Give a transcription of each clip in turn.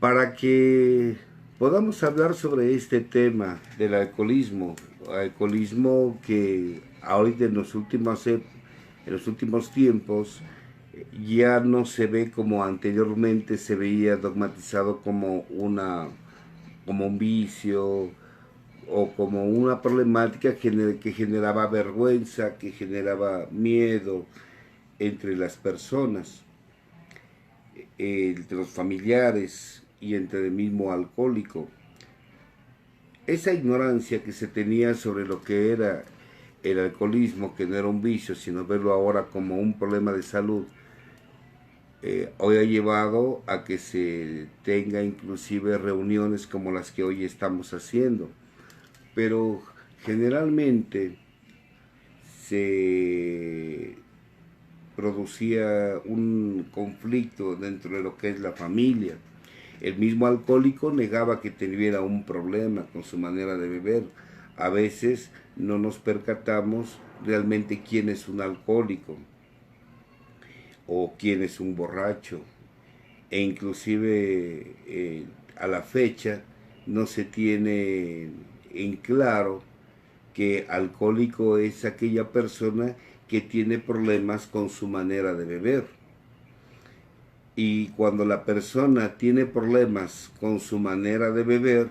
Para que podamos hablar sobre este tema del alcoholismo que ahorita en los últimos tiempos ya no se ve como anteriormente se veía dogmatizado como como un vicio o como una problemática que generaba vergüenza, que generaba miedo entre las personas, entre los familiares y entre el mismo alcohólico. Esa ignorancia que se tenía sobre lo que era el alcoholismo, que no era un vicio, sino verlo ahora como un problema de salud, hoy ha llevado a que se tenga inclusive reuniones como las que hoy estamos haciendo. Pero generalmente se producía un conflicto dentro de lo que es la familia. El mismo alcohólico negaba que tuviera un problema con su manera de beber. A veces no nos percatamos realmente quién es un alcohólico o quién es un borracho. E inclusive a la fecha no se tiene en claro que alcohólico es aquella persona que tiene problemas con su manera de beber. Y cuando la persona tiene problemas con su manera de beber,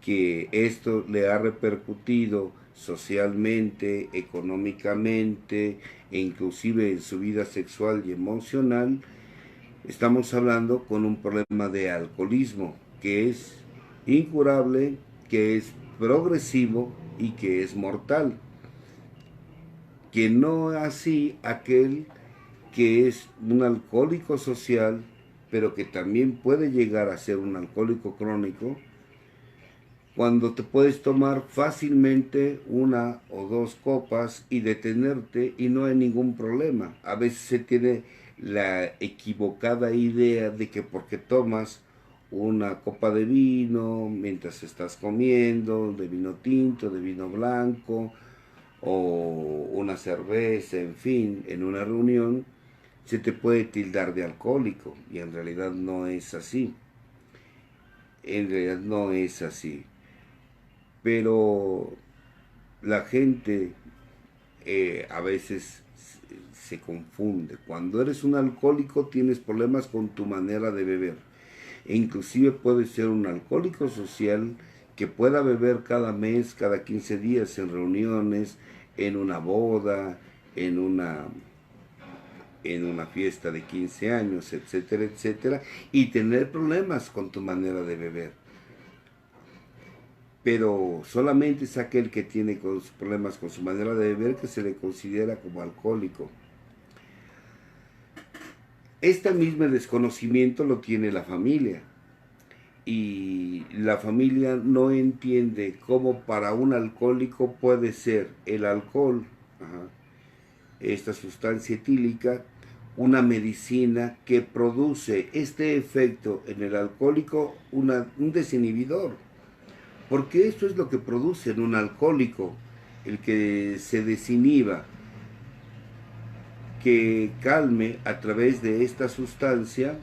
que esto le ha repercutido socialmente, económicamente e inclusive en su vida sexual y emocional, estamos hablando con un problema de alcoholismo que es incurable, que es progresivo y que es mortal. Que no así aquel que es un alcohólico social, pero que también puede llegar a ser un alcohólico crónico, cuando te puedes tomar fácilmente una o dos copas y detenerte y no hay ningún problema. A veces se tiene la equivocada idea de que porque tomas una copa de vino mientras estás comiendo, de vino tinto, de vino blanco, o una cerveza, en fin, en una reunión, se te puede tildar de alcohólico y en realidad no es así. En realidad no es así. Pero la gente a veces se confunde. Cuando eres un alcohólico tienes problemas con tu manera de beber. E inclusive puedes ser un alcohólico social que pueda beber cada mes, cada 15 días en reuniones, en una boda, en una, en una fiesta de 15 años, etcétera, etcétera, y tener problemas con tu manera de beber. Pero solamente es aquel que tiene problemas con su manera de beber que se le considera como alcohólico. Este mismo desconocimiento lo tiene la familia. Y la familia no entiende cómo para un alcohólico puede ser el alcohol, ajá, esta sustancia etílica, una medicina que produce este efecto en el alcohólico, un desinhibidor. Porque esto es lo que produce en un alcohólico, el que se desinhiba, que calme a través de esta sustancia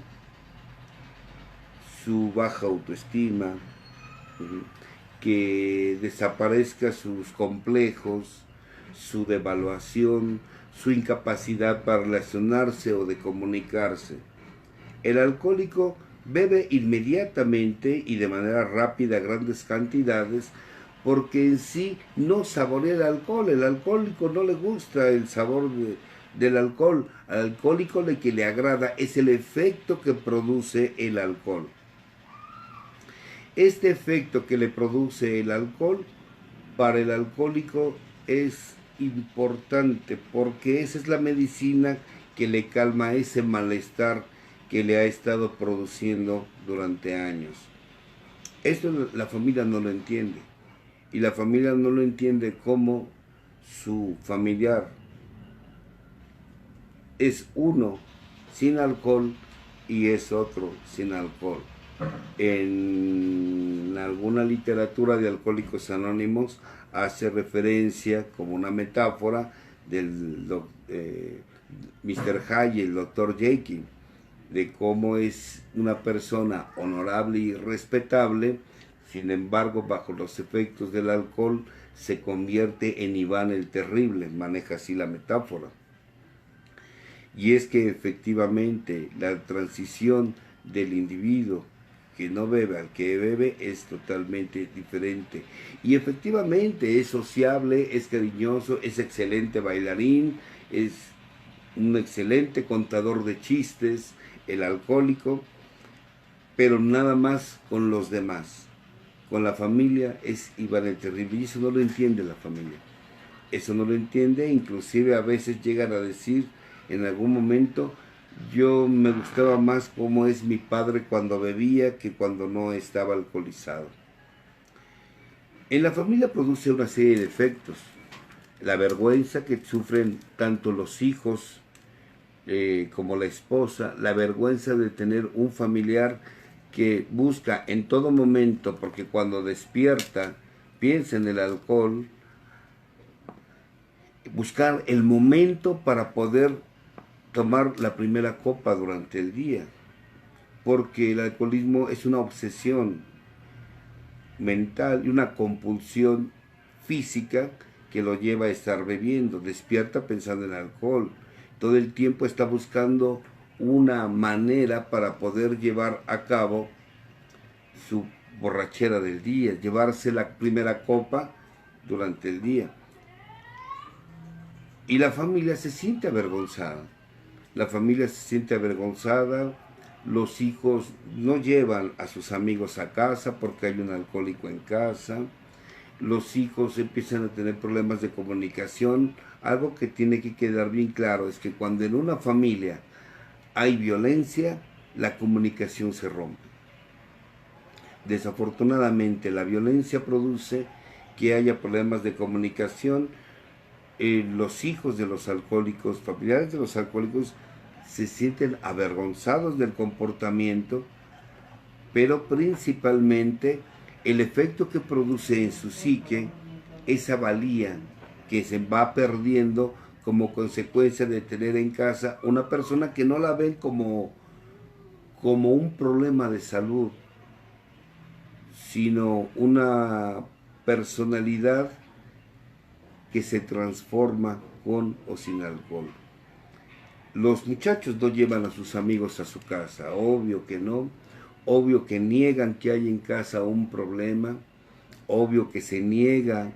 su baja autoestima, que desaparezca sus complejos, su devaluación, su incapacidad para relacionarse o de comunicarse. El alcohólico bebe inmediatamente y de manera rápida grandes cantidades porque en sí no saborea el alcohol. El alcohólico no le gusta el sabor del alcohol. Al alcohólico lo que le agrada es el efecto que produce el alcohol. Este efecto que le produce el alcohol para el alcohólico es importante porque esa es la medicina que le calma ese malestar que le ha estado produciendo durante años. Esto la familia no lo entiende. Y la familia no lo entiende como su familiar es uno sin alcohol y es otro sin alcohol. En alguna literatura de Alcohólicos Anónimos hace referencia como una metáfora del Mr. Hyde y el Dr. Jekyll, de cómo es una persona honorable y respetable, sin embargo, bajo los efectos del alcohol, se convierte en Iván el Terrible, maneja así la metáfora. Y es que efectivamente la transición del individuo que no bebe al que bebe es totalmente diferente. Y efectivamente es sociable, es cariñoso, es excelente bailarín, es un excelente contador de chistes, el alcohólico, pero nada más con los demás. Con la familia es Iván el Terrible, y eso no lo entiende la familia. Eso no lo entiende, inclusive a veces llegan a decir en algún momento, yo me gustaba más cómo es mi padre cuando bebía que cuando no estaba alcoholizado. En la familia produce una serie de efectos. La vergüenza que sufren tanto los hijos como la esposa, la vergüenza de tener un familiar que busca en todo momento, porque cuando despierta piensa en el alcohol, buscar el momento para poder tomar la primera copa durante el día, porque el alcoholismo es una obsesión mental y una compulsión física que lo lleva a estar bebiendo, despierta pensando en alcohol, todo el tiempo está buscando una manera para poder llevar a cabo su borrachera del día, llevarse la primera copa durante el día. Y la familia se siente avergonzada. La familia se siente avergonzada, los hijos no llevan a sus amigos a casa porque hay un alcohólico en casa, los hijos empiezan a tener problemas de comunicación. Algo que tiene que quedar bien claro es que cuando en una familia hay violencia, la comunicación se rompe. Desafortunadamente, la violencia produce que haya problemas de comunicación. Los hijos de los alcohólicos, familiares de los alcohólicos, se sienten avergonzados del comportamiento, pero principalmente el efecto que produce en su psique, esa valía que se va perdiendo como consecuencia de tener en casa una persona que no la ven como un problema de salud, sino una personalidad que se transforma con o sin alcohol. Los muchachos no llevan a sus amigos a su casa, obvio que no, obvio que niegan que hay en casa un problema, obvio que se niega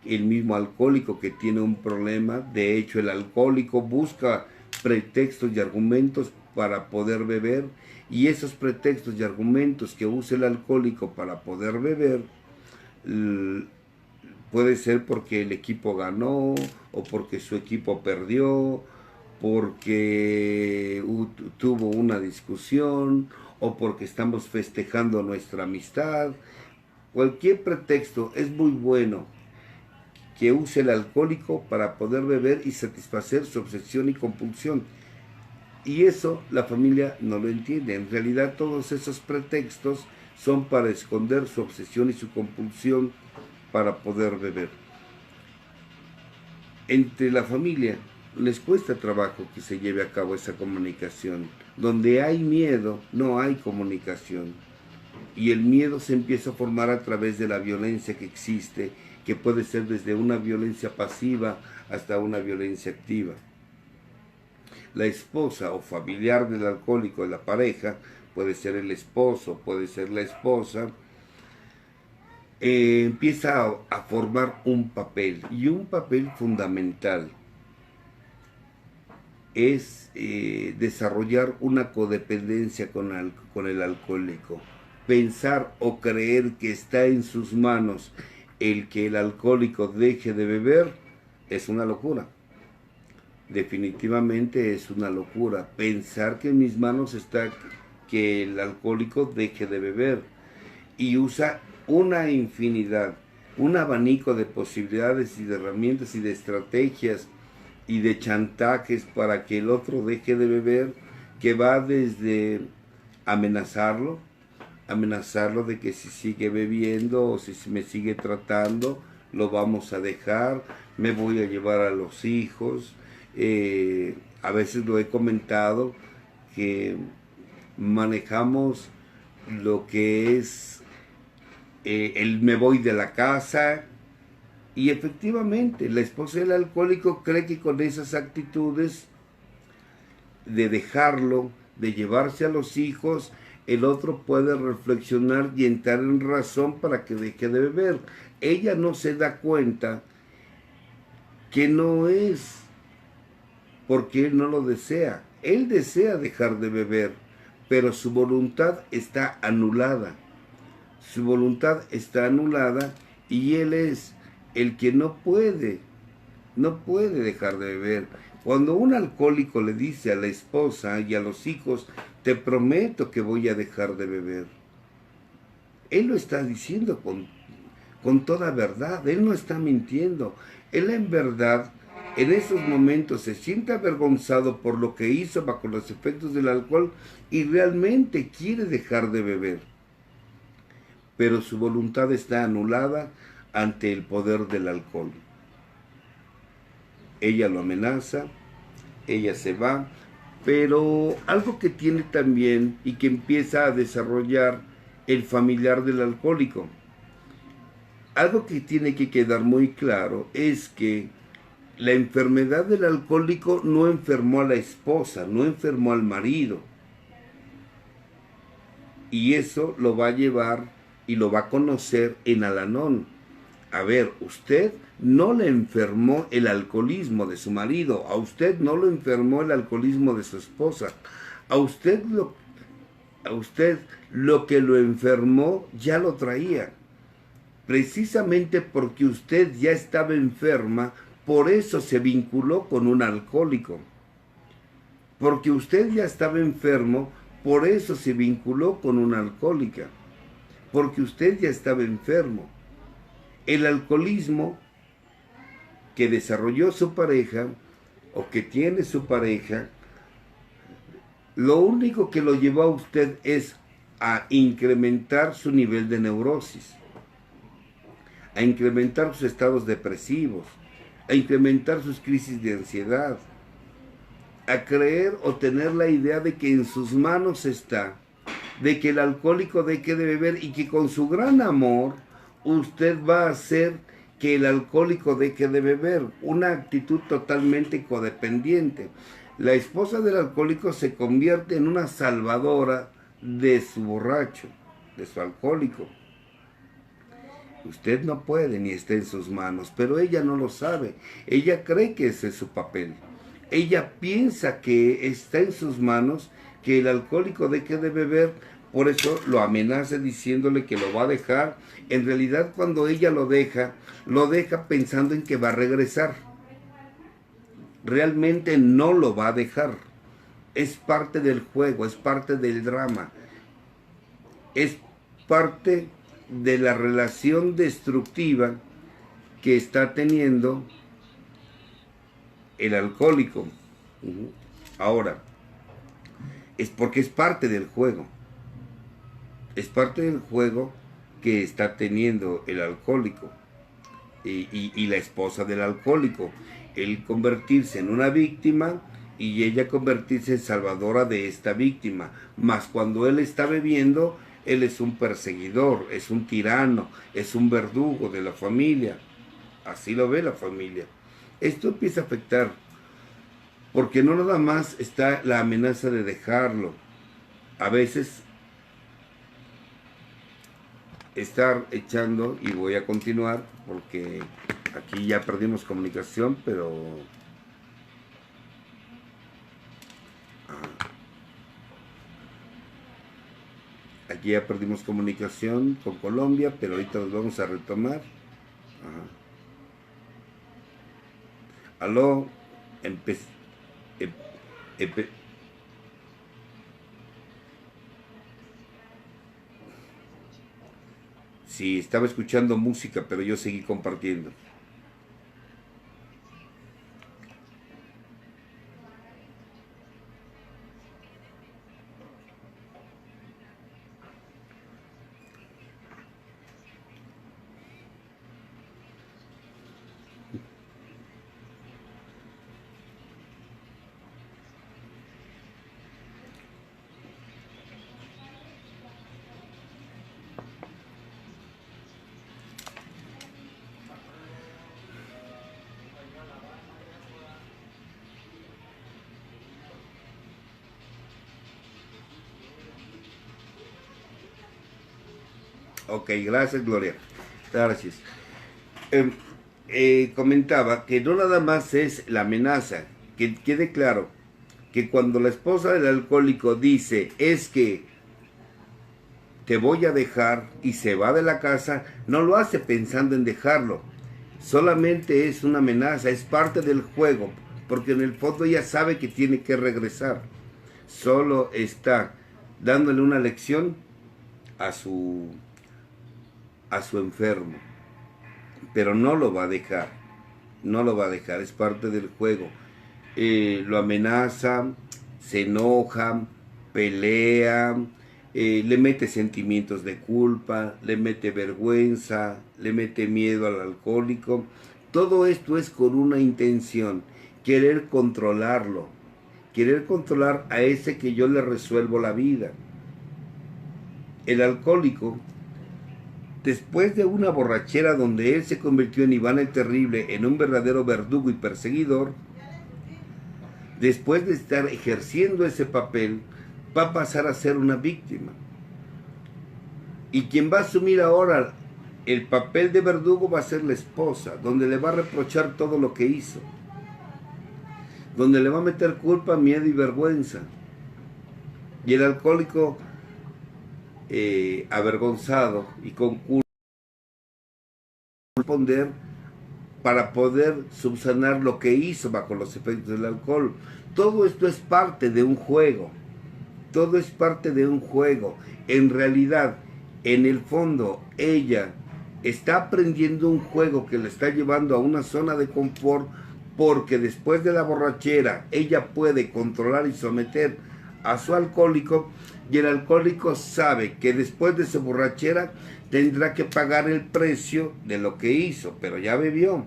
el mismo alcohólico que tiene un problema. De hecho, el alcohólico busca pretextos y argumentos para poder beber, y esos pretextos y argumentos que usa el alcohólico para poder beber puede ser porque el equipo ganó, o porque su equipo perdió, porque tuvo una discusión, o porque estamos festejando nuestra amistad. Cualquier pretexto es muy bueno que use el alcohólico para poder beber y satisfacer su obsesión y compulsión. Y eso la familia no lo entiende. En realidad todos esos pretextos son para esconder su obsesión y su compulsión para poder beber. Entre la familia les cuesta trabajo que se lleve a cabo esa comunicación. Donde hay miedo, no hay comunicación. Y el miedo se empieza a formar a través de la violencia que existe, que puede ser desde una violencia pasiva hasta una violencia activa. La esposa o familiar del alcohólico de la pareja, puede ser el esposo, puede ser la esposa, empieza a formar un papel, y un papel fundamental es desarrollar una codependencia con el alcohólico. Pensar o creer que está en sus manos el que el alcohólico deje de beber es una locura. Definitivamente es una locura. Pensar que en mis manos está que el alcohólico deje de beber, y usa una infinidad, un abanico de posibilidades y de herramientas y de estrategias y de chantajes para que el otro deje de beber, que va desde amenazarlo de que si sigue bebiendo o si me sigue tratando, lo vamos a dejar, me voy a llevar a los hijos. A veces lo he comentado que manejamos lo que es el me voy de la casa, y efectivamente la esposa del alcohólico cree que con esas actitudes de dejarlo, de llevarse a los hijos, el otro puede reflexionar y entrar en razón para que deje de beber. Ella no se da cuenta que no es porque él no lo desea. Él desea dejar de beber, pero su voluntad está anulada. Su voluntad está anulada y él es el que no puede dejar de beber. Cuando un alcohólico le dice a la esposa y a los hijos, te prometo que voy a dejar de beber, él lo está diciendo con toda verdad, él no está mintiendo. Él en verdad, en esos momentos se siente avergonzado por lo que hizo bajo los efectos del alcohol y realmente quiere dejar de beber. Pero su voluntad está anulada ante el poder del alcohol. Ella lo amenaza, ella se va, pero algo que tiene también y que empieza a desarrollar el familiar del alcohólico, algo que tiene que quedar muy claro es que la enfermedad del alcohólico no enfermó a la esposa, no enfermó al marido, y eso lo va a llevar y lo va a conocer en Al-Anon. A ver, usted no le enfermó el alcoholismo de su marido, a usted no lo enfermó el alcoholismo de su esposa, a usted lo que lo enfermó ya lo traía. Precisamente porque usted ya estaba enferma, por eso se vinculó con un alcohólico. Porque usted ya estaba enfermo, por eso se vinculó con una alcohólica. Porque usted ya estaba enfermo. El alcoholismo que desarrolló su pareja o que tiene su pareja, lo único que lo llevó a usted es a incrementar su nivel de neurosis, a incrementar sus estados depresivos, a incrementar sus crisis de ansiedad, a creer o tener la idea de que en sus manos está, de que el alcohólico deje de beber y que con su gran amor usted va a hacer que el alcohólico deje de beber. Una actitud totalmente codependiente. La esposa del alcohólico se convierte en una salvadora de su borracho, de su alcohólico. Usted no puede ni está en sus manos, pero ella no lo sabe. Ella cree que ese es su papel. Ella piensa que está en sus manos, que el alcohólico deje de beber, por eso lo amenaza diciéndole que lo va a dejar. En realidad, cuando ella lo deja pensando en que va a regresar. Realmente no lo va a dejar. Es parte del juego, es parte del drama. Es parte de la relación destructiva que está teniendo el alcohólico. Ahora, es porque es parte del juego. Es parte del juego que está teniendo el alcohólico y la esposa del alcohólico. Él convertirse en una víctima y ella convertirse en salvadora de esta víctima. Mas cuando él está bebiendo, él es un perseguidor, es un tirano, es un verdugo de la familia. Así lo ve la familia. Esto empieza a afectar, porque no nada más está la amenaza de dejarlo. A veces estar echando, y voy a continuar, porque aquí ya perdimos comunicación, pero aquí ya perdimos comunicación con Colombia, pero ahorita los vamos a retomar. Aló, sí, estaba escuchando música, pero yo seguí compartiendo. Ok, gracias, Gloria. Gracias. Comentaba que no nada más es la amenaza, que quede claro que cuando la esposa del alcohólico dice es que te voy a dejar y se va de la casa, no lo hace pensando en dejarlo, solamente es una amenaza, es parte del juego, porque en el fondo ella sabe que tiene que regresar, solo está dándole una lección a su enfermo, pero no lo va a dejar, no lo va a dejar, es parte del juego. Lo amenaza, se enoja, pelea, le mete sentimientos de culpa, le mete vergüenza, le mete miedo al alcohólico. Todo esto es con una intención, querer controlarlo, querer controlar a ese que yo le resuelvo la vida. El alcohólico, después de una borrachera donde él se convirtió en Iván el Terrible, en un verdadero verdugo y perseguidor, después de estar ejerciendo ese papel, va a pasar a ser una víctima. Y quien va a asumir ahora el papel de verdugo va a ser la esposa, donde le va a reprochar todo lo que hizo, donde le va a meter culpa, miedo y vergüenza. Y el alcohólico, avergonzado y con culpa, responder para poder subsanar lo que hizo bajo los efectos del alcohol. Todo esto es parte de un juego. Todo es parte de un juego. En realidad, en el fondo, ella está aprendiendo un juego que le está llevando a una zona de confort, porque después de la borrachera ella puede controlar y someter a su alcohólico, y el alcohólico sabe que después de esa borrachera tendrá que pagar el precio de lo que hizo, pero ya bebió.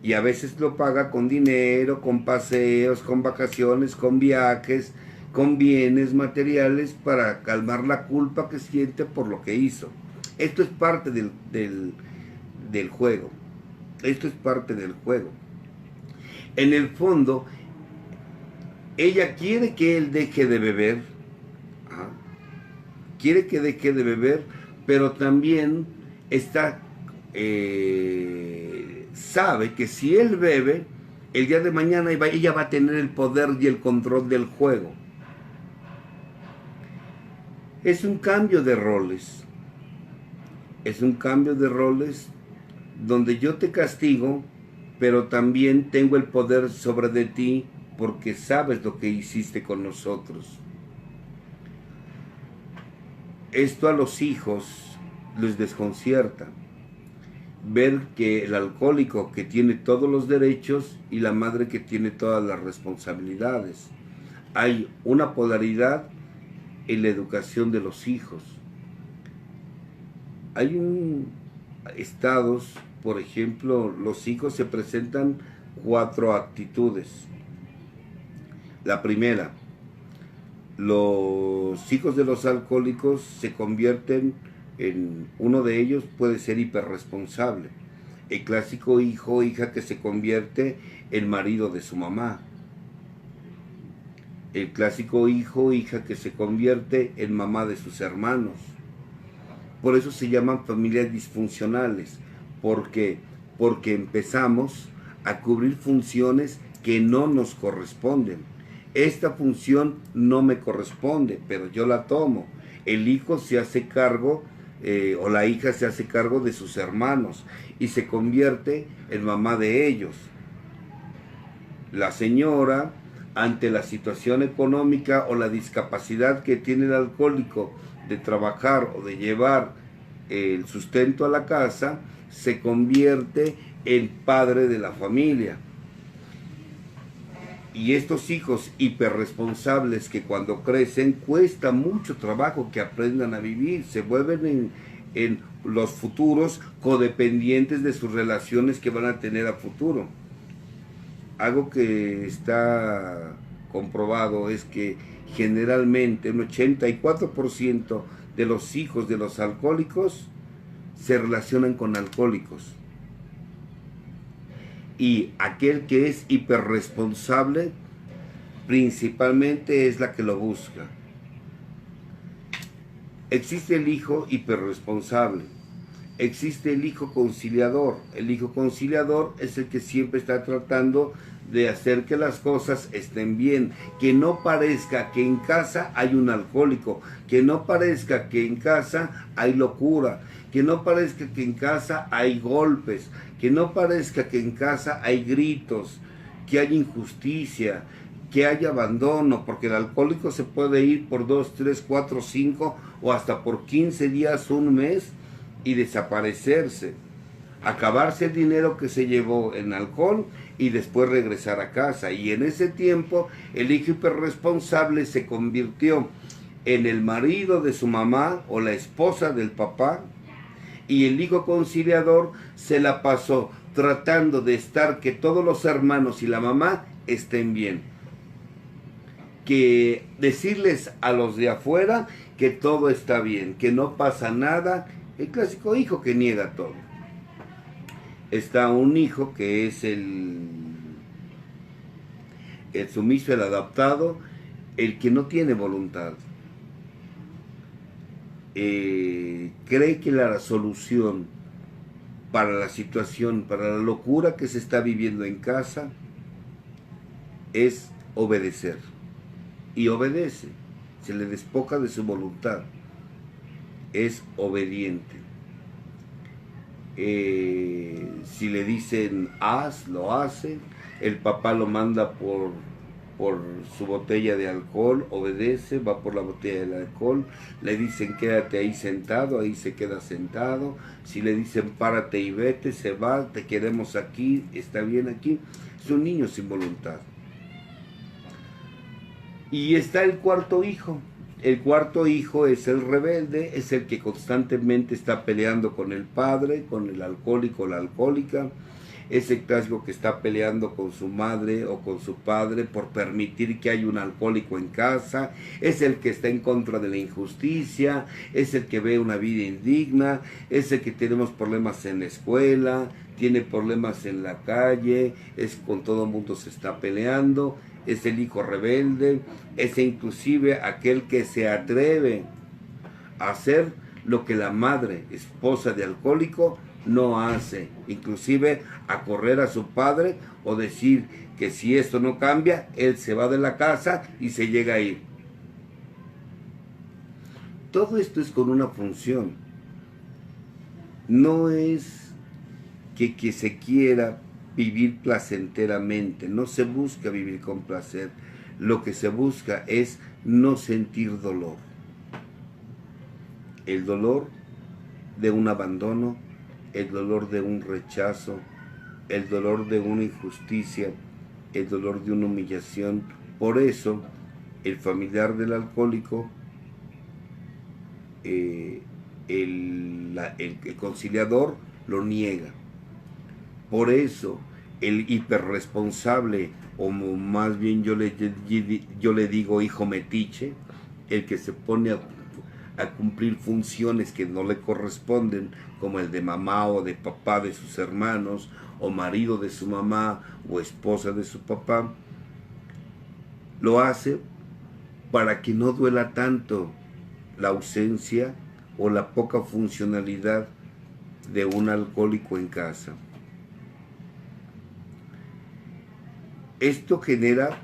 Y a veces lo paga con dinero, con paseos, con vacaciones, con viajes, con bienes materiales para calmar la culpa que siente por lo que hizo. Esto es parte del juego. Esto es parte del juego. En el fondo, ella quiere que él deje de beber. ¿Ah? Quiere que deje de beber, pero también está... sabe que si él bebe, el día de mañana ella va a tener el poder y el control del juego. Es un cambio de roles. Es un cambio de roles donde yo te castigo, pero también tengo el poder sobre de ti porque sabes lo que hiciste con nosotros. Esto a los hijos les desconcierta. Ver que el alcohólico que tiene todos los derechos y la madre que tiene todas las responsabilidades. Hay una polaridad en la educación de los hijos. Hay estados, por ejemplo, los hijos se presentan 4 actitudes. La primera, los hijos de los alcohólicos se convierten en, uno de ellos puede ser hiperresponsable. El clásico hijo o hija que se convierte en marido de su mamá. El clásico hijo o hija que se convierte en mamá de sus hermanos. Por eso se llaman familias disfuncionales, porque empezamos a cubrir funciones que no nos corresponden. Esta función no me corresponde, pero yo la tomo. El hijo se hace cargo o la hija se hace cargo de sus hermanos y se convierte en mamá de ellos. La señora, ante la situación económica o la discapacidad que tiene el alcohólico de trabajar o de llevar el sustento a la casa, se convierte en padre de la familia. Y estos hijos hiperresponsables que cuando crecen cuesta mucho trabajo que aprendan a vivir, se vuelven en los futuros codependientes de sus relaciones que van a tener a futuro. Algo que está comprobado es que generalmente un 84% de los hijos de los alcohólicos se relacionan con alcohólicos. Y aquel que es hiperresponsable principalmente es la que lo busca. Existe el hijo hiperresponsable, existe el hijo conciliador. El hijo conciliador es el que siempre está tratando de hacer que las cosas estén bien, que no parezca que en casa hay un alcohólico, que no parezca que en casa hay locura, que no parezca que en casa hay golpes, que no parezca que en casa hay gritos, que hay injusticia, que hay abandono, porque el alcohólico se puede ir por 2, 3, 4, 5 o hasta por 15 días, un mes y desaparecerse, acabarse el dinero que se llevó en alcohol y después regresar a casa. Y en ese tiempo el hijo hiperresponsable se convirtió en el marido de su mamá o la esposa del papá, y el hijo conciliador se la pasó tratando de estar que todos los hermanos y la mamá estén bien, que decirles a los de afuera que todo está bien, que no pasa nada. El clásico hijo que niega todo. Está un hijo que es el sumiso, el adaptado, el que no tiene voluntad. Cree que la solución para la situación, para la locura que se está viviendo en casa, es obedecer. Y obedece, se le despoja de su voluntad, es obediente. Si le dicen haz, lo hace. El papá lo manda por su botella de alcohol, obedece, va por la botella de alcohol. Le dicen quédate ahí sentado, ahí se queda sentado. Si le dicen párate y vete, se va, te queremos aquí, está bien aquí. Es un niño sin voluntad. Y está el cuarto hijo. El cuarto hijo es el rebelde, es el que constantemente está peleando con el padre, con el alcohólico o la alcohólica. Es el clásico que está peleando con su madre o con su padre por permitir que haya un alcohólico en casa. Es el que está en contra de la injusticia, es el que ve una vida indigna, es el que tenemos problemas en la escuela, tiene problemas en la calle, es con todo el mundo se está peleando. Es el hijo rebelde, es inclusive aquel que se atreve a hacer lo que la madre, esposa de alcohólico, no hace, inclusive a correr a su padre o decir que si esto no cambia, él se va de la casa y se llega a ir. Todo esto es con una función. No es que se quiera vivir placenteramente, no se busca vivir con placer, lo que se busca es no sentir dolor. El dolor de un abandono, el dolor de un rechazo, el dolor de una injusticia, el dolor de una humillación. Por eso, el familiar del alcohólico, el conciliador lo niega. Por eso, el hiperresponsable, o más bien yo le digo hijo metiche, el que se pone a cumplir funciones que no le corresponden, como el de mamá o de papá de sus hermanos, o marido de su mamá, o esposa de su papá, lo hace para que no duela tanto la ausencia o la poca funcionalidad de un alcohólico en casa. Esto genera,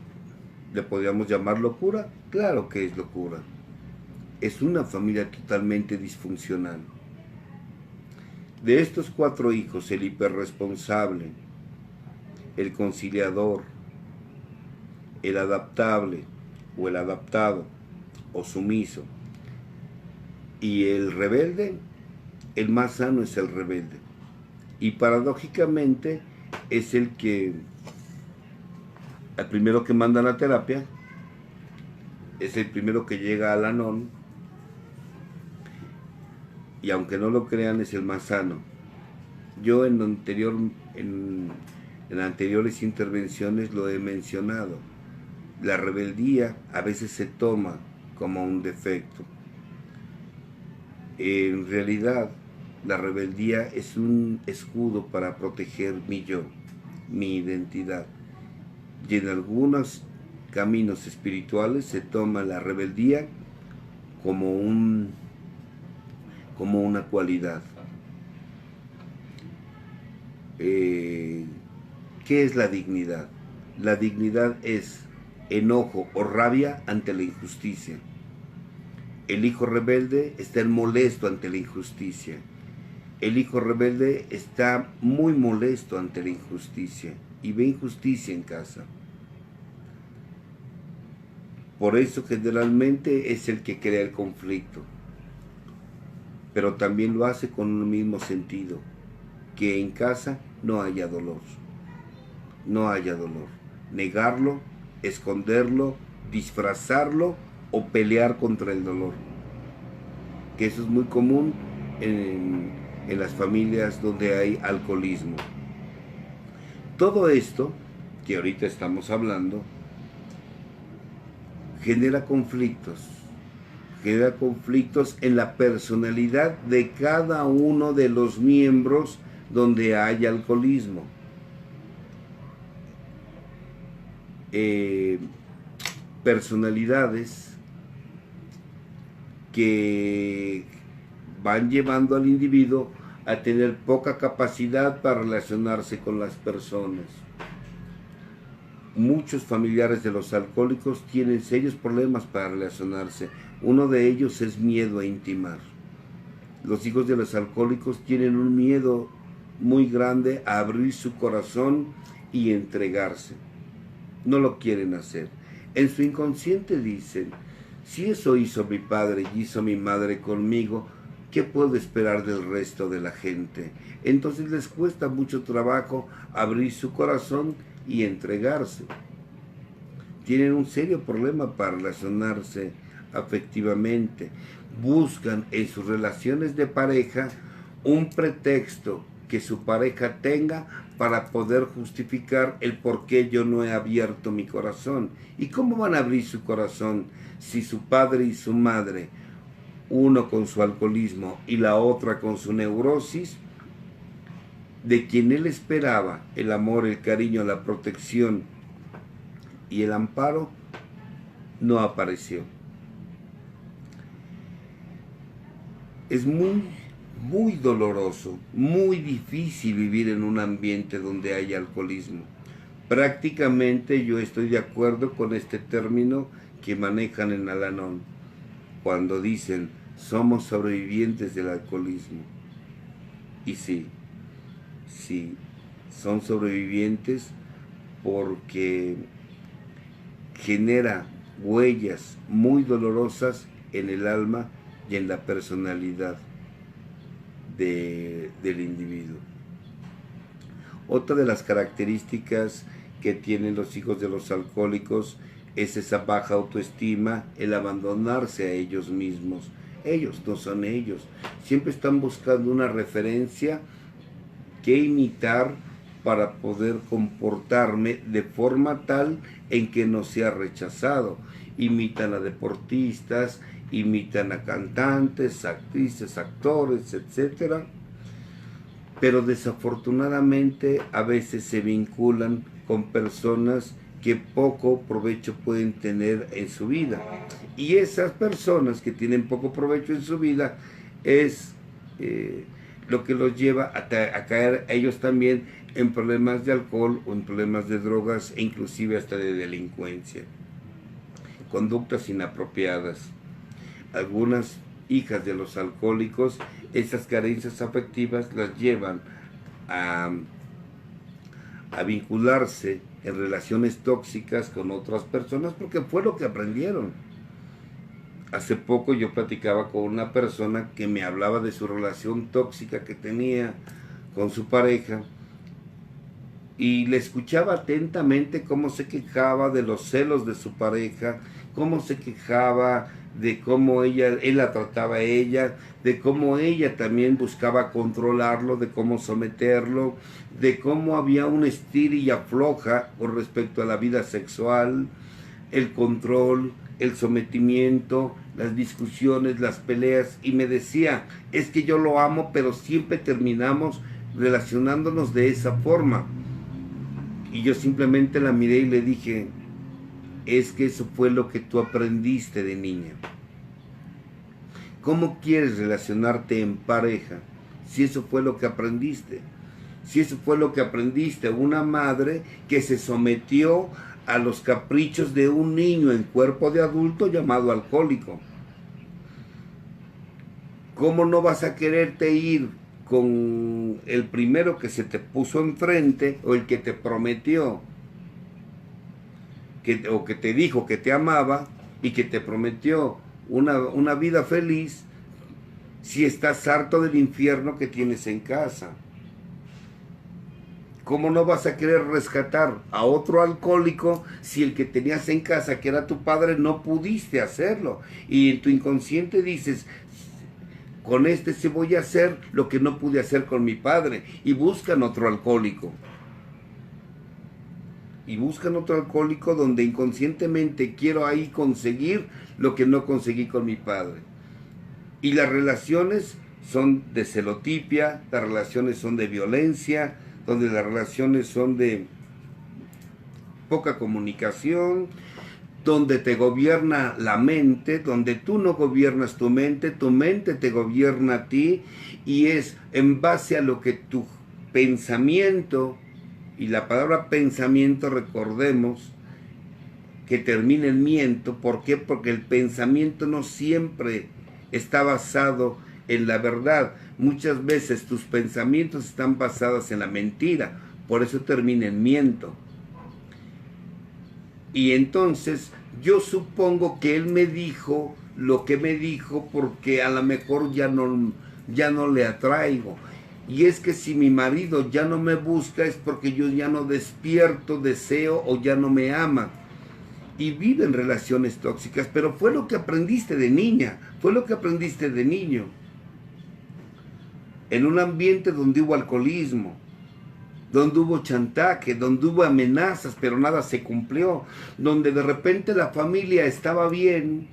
¿le podríamos llamar locura? Claro que es locura. Es una familia totalmente disfuncional. De estos 4 hijos, el hiperresponsable, el conciliador, el adaptable o el adaptado o sumiso y el rebelde, el más sano es el rebelde. Y paradójicamente es el primero que manda a la terapia, es el primero que llega al Al-Anon, y aunque no lo crean, es el más sano. Yo en anteriores intervenciones lo he mencionado. La rebeldía a veces se toma como un defecto. En realidad, la rebeldía es un escudo para proteger mi yo, mi identidad. Y en algunos caminos espirituales se toma la rebeldía como un como una cualidad. ¿Qué es la dignidad? La dignidad es enojo o rabia ante la injusticia. El hijo rebelde está molesto ante la injusticia. El hijo rebelde está muy molesto ante la injusticia y ve injusticia en casa. Por eso generalmente es el que crea el conflicto, pero también lo hace con un mismo sentido, que en casa no haya dolor. No haya dolor. Negarlo, esconderlo, disfrazarlo o pelear contra el dolor. Que eso es muy común en las familias donde hay alcoholismo. Todo esto que ahorita estamos hablando genera conflictos en la personalidad de cada uno de los miembros donde hay alcoholismo. Personalidades que van llevando al individuo a tener poca capacidad para relacionarse con las personas. Muchos familiares de los alcohólicos tienen serios problemas para relacionarse. Uno de ellos es miedo a intimar. Los hijos de los alcohólicos tienen un miedo muy grande a abrir su corazón y entregarse. No lo quieren hacer. En su inconsciente dicen, si eso hizo mi padre y hizo mi madre conmigo, ¿qué puedo esperar del resto de la gente? Entonces les cuesta mucho trabajo abrir su corazón y entregarse. Tienen un serio problema para relacionarse afectivamente. Buscan en sus relaciones de pareja un pretexto que su pareja tenga para poder justificar el por qué yo no he abierto mi corazón. ¿Y cómo van a abrir su corazón si su padre y su madre, uno con su alcoholismo y la otra con su neurosis, de quien él esperaba el amor, el cariño, la protección y el amparo, no apareció? Es muy doloroso, muy difícil vivir en un ambiente donde hay alcoholismo. Prácticamente yo estoy de acuerdo con este término que manejan en Al-Anon, cuando dicen, somos sobrevivientes del alcoholismo. Y sí, son sobrevivientes porque genera huellas muy dolorosas en el alma y en la personalidad del individuo. Otra de las características que tienen los hijos de los alcohólicos es esa baja autoestima, el abandonarse a ellos mismos. Ellos no son ellos. Siempre están buscando una referencia que imitar para poder comportarme de forma tal en que no sea rechazado. Imitan a deportistas, imitan a cantantes, actrices, actores, etc. Pero desafortunadamente a veces se vinculan con personas que poco provecho pueden tener en su vida. Y esas personas que tienen poco provecho en su vida es lo que los lleva a caer ellos también en problemas de alcohol o en problemas de drogas e inclusive hasta de delincuencia. Conductas inapropiadas. Algunas hijas de los alcohólicos, esas carencias afectivas las llevan a vincularse en relaciones tóxicas con otras personas porque fue lo que aprendieron. Hace poco yo platicaba con una persona que me hablaba de su relación tóxica que tenía con su pareja y le escuchaba atentamente cómo se quejaba de los celos de su pareja, cómo se quejaba de cómo él la trataba a ella, de cómo ella también buscaba controlarlo, de cómo someterlo, de cómo había un estira y afloja con respecto a la vida sexual, el control, el sometimiento, las discusiones, las peleas, y me decía, es que yo lo amo, pero siempre terminamos relacionándonos de esa forma. Y yo simplemente la miré y le dije, es que eso fue lo que tú aprendiste de niña. ¿Cómo quieres relacionarte en pareja si eso fue lo que aprendiste? Si eso fue lo que aprendiste, una madre que se sometió a los caprichos de un niño en cuerpo de adulto llamado alcohólico. ¿Cómo no vas a quererte ir con el primero que se te puso enfrente o el que te prometió o que te dijo que te amaba y que te prometió una vida feliz si estás harto del infierno que tienes en casa? ¿Cómo no vas a querer rescatar a otro alcohólico si el que tenías en casa, que era tu padre, no pudiste hacerlo? Y en tu inconsciente dices, con este sí voy a hacer lo que no pude hacer con mi padre. Y buscan otro alcohólico. Y buscan otro alcohólico donde inconscientemente quiero ahí conseguir lo que no conseguí con mi padre. Y las relaciones son de celotipia, las relaciones son de violencia, donde las relaciones son de poca comunicación, donde te gobierna la mente, donde tú no gobiernas tu mente te gobierna a ti, y es en base a lo que tu pensamiento, y la palabra pensamiento, recordemos, que termina en miento. ¿Por qué? Porque el pensamiento no siempre está basado en la verdad. Muchas veces tus pensamientos están basados en la mentira, por eso termina en miento. Y entonces yo supongo que él me dijo lo que me dijo porque a lo mejor ya no le atraigo. Y es que si mi marido ya no me busca es porque yo ya no despierto deseo o ya no me ama. Y viven relaciones tóxicas, pero fue lo que aprendiste de niña, fue lo que aprendiste de niño. En un ambiente donde hubo alcoholismo, donde hubo chantaje, donde hubo amenazas, pero nada se cumplió, donde de repente la familia estaba bien,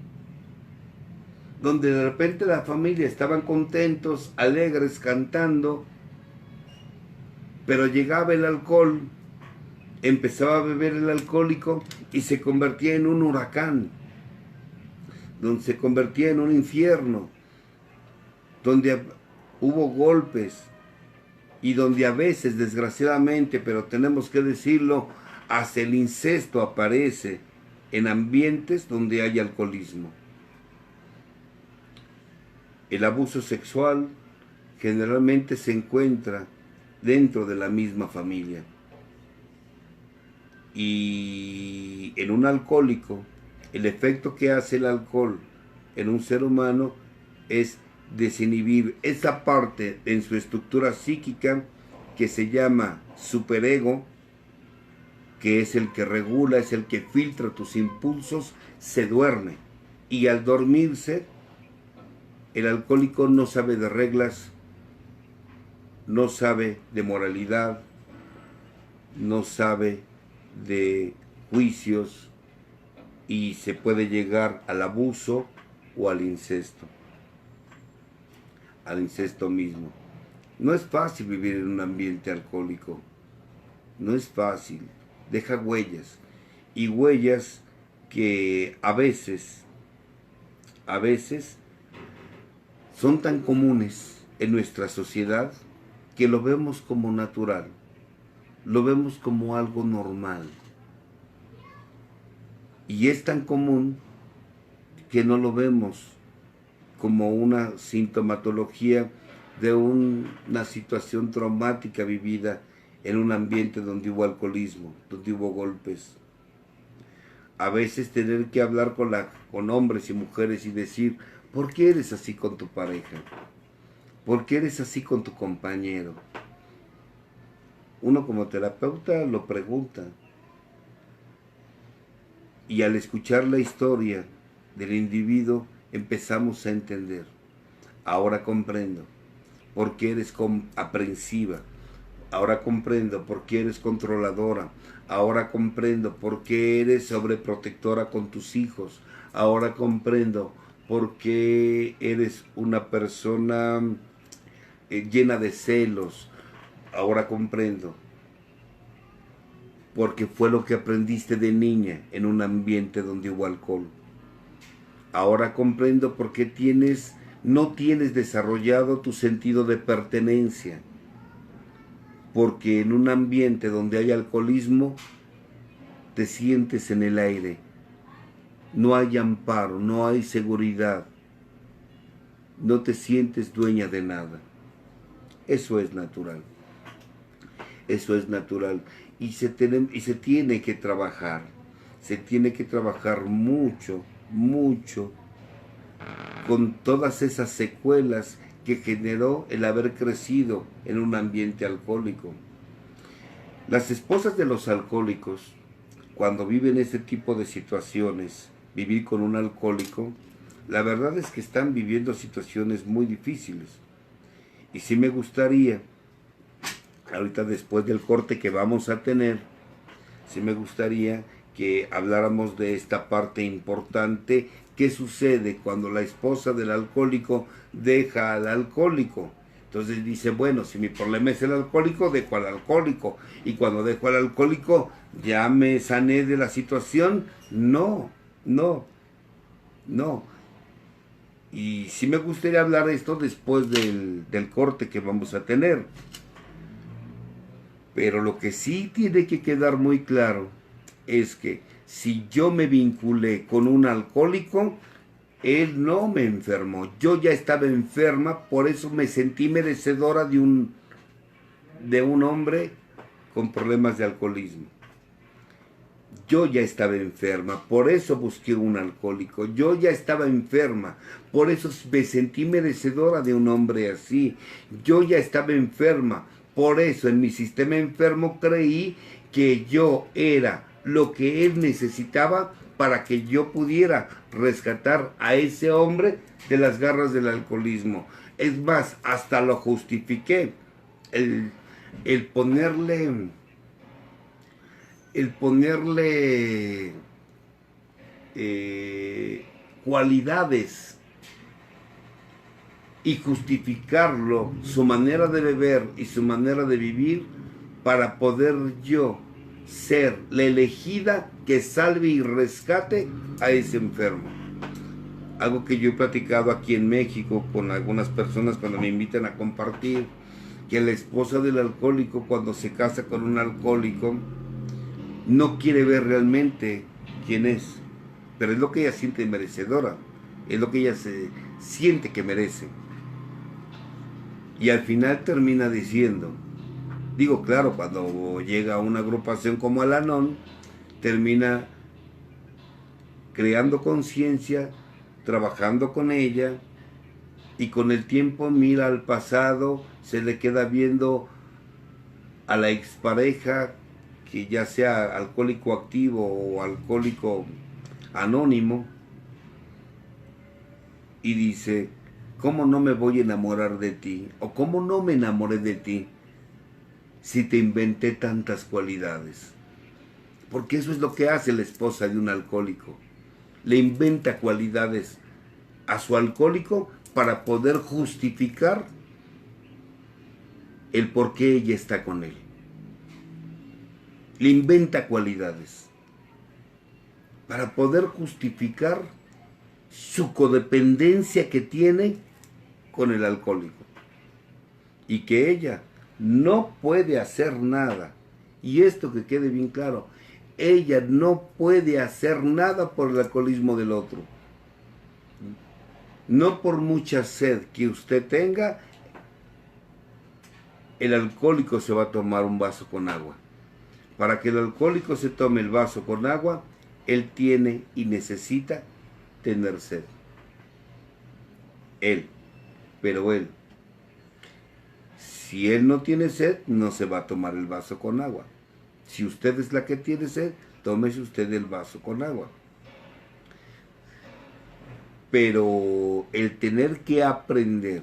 donde de repente la familia estaban contentos, alegres, cantando, pero llegaba el alcohol, empezaba a beber el alcohólico y se convertía en un huracán, donde se convertía en un infierno, donde hubo golpes y donde a veces, desgraciadamente, pero tenemos que decirlo, hasta el incesto aparece en ambientes donde hay alcoholismo. El abuso sexual generalmente se encuentra dentro de la misma familia. Y en un alcohólico, el efecto que hace el alcohol en un ser humano es desinhibir esa parte en su estructura psíquica que se llama superego, que es el que regula, es el que filtra tus impulsos, se duerme. Y al dormirse, el alcohólico no sabe de reglas, no sabe de moralidad, no sabe de juicios, y se puede llegar al abuso o al incesto mismo. No es fácil vivir en un ambiente alcohólico, no es fácil, deja huellas, y huellas que a veces son tan comunes en nuestra sociedad que lo vemos como natural, lo vemos como algo normal. Y es tan común que no lo vemos como una sintomatología de una situación traumática vivida en un ambiente donde hubo alcoholismo, donde hubo golpes. A veces tener que hablar con hombres y mujeres y decir, ¿por qué eres así con tu pareja? ¿Por qué eres así con tu compañero? Uno como terapeuta lo pregunta. Y al escuchar la historia del individuo empezamos a entender. Ahora comprendo por qué eres aprensiva. Ahora comprendo por qué eres controladora. Ahora comprendo por qué eres sobreprotectora con tus hijos. Ahora comprendo por qué eres una persona llena de celos. Ahora comprendo porque fue lo que aprendiste de niña en un ambiente donde hubo alcohol. Ahora comprendo por qué tienes no tienes desarrollado tu sentido de pertenencia, porque en un ambiente donde hay alcoholismo te sientes en el aire, no hay amparo, no hay seguridad, no te sientes dueña de nada. Eso es natural, eso es natural y se tiene que trabajar, se tiene que trabajar mucho, mucho con todas esas secuelas que generó el haber crecido en un ambiente alcohólico. Las esposas de los alcohólicos, cuando viven este tipo de situaciones, vivir con un alcohólico, la verdad es que están viviendo situaciones muy difíciles. Y sí me gustaría, ahorita después del corte que vamos a tener, sí me gustaría que habláramos de esta parte importante. ¿Qué sucede cuando la esposa del alcohólico deja al alcohólico? Entonces dice, bueno, si mi problema es el alcohólico, dejo al alcohólico. Y cuando dejo al alcohólico, ¿ya me sané de la situación? No, no, no. Y sí me gustaría hablar de esto después del corte que vamos a tener. Pero lo que sí tiene que quedar muy claro es que si yo me vinculé con un alcohólico, él no me enfermó. Yo ya estaba enferma, por eso me sentí merecedora de un hombre con problemas de alcoholismo. Yo ya estaba enferma, por eso busqué un alcohólico. Yo ya estaba enferma, por eso me sentí merecedora de un hombre así. Yo ya estaba enferma, por eso en mi sistema enfermo creí que yo era lo que él necesitaba para que yo pudiera rescatar a ese hombre de las garras del alcoholismo. Es más, hasta lo justifiqué. El ponerle cualidades y justificarlo, su manera de beber y su manera de vivir, para poder yo ser la elegida que salve y rescate a ese enfermo. Algo que yo he platicado aquí en México con algunas personas cuando me invitan a compartir, que la esposa del alcohólico, cuando se casa con un alcohólico, no quiere ver realmente quién es, pero es lo que ella siente merecedora, es lo que ella se siente que merece. Y al final termina diciendo, digo, claro, cuando llega a una agrupación como Al-Anon, termina creando conciencia, trabajando con ella, y con el tiempo mira al pasado, se le queda viendo a la expareja, que ya sea alcohólico activo o alcohólico anónimo, y dice, ¿cómo no me voy a enamorar de ti? ¿O cómo no me enamoré de ti si te inventé tantas cualidades? Porque eso es lo que hace la esposa de un alcohólico. Le inventa cualidades a su alcohólico para poder justificar el por qué ella está con él. Le inventa cualidades para poder justificar su codependencia que tiene con el alcohólico, y que ella no puede hacer nada. Y esto que quede bien claro, ella no puede hacer nada por el alcoholismo del otro. No por mucha sed que usted tenga, el alcohólico se va a tomar un vaso con agua. Para que el alcohólico se tome el vaso con agua, él tiene y necesita tener sed. Él, pero él. Si él no tiene sed, no se va a tomar el vaso con agua. Si usted es la que tiene sed, tómese usted el vaso con agua. Pero el tener que aprender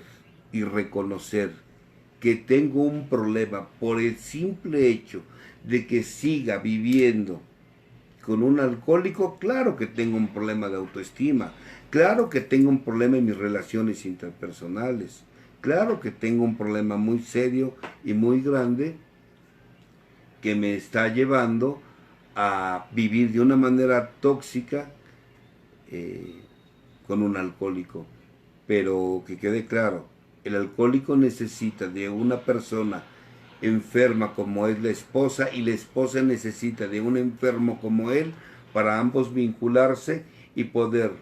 y reconocer que tengo un problema por el simple hecho de que siga viviendo con un alcohólico, claro que tengo un problema de autoestima, claro que tengo un problema en mis relaciones interpersonales, claro que tengo un problema muy serio y muy grande que me está llevando a vivir de una manera tóxica con un alcohólico. pero que quede claro, el alcohólico necesita de una persona enferma como es la esposa y la esposa necesita de un enfermo como él para ambos vincularse y poder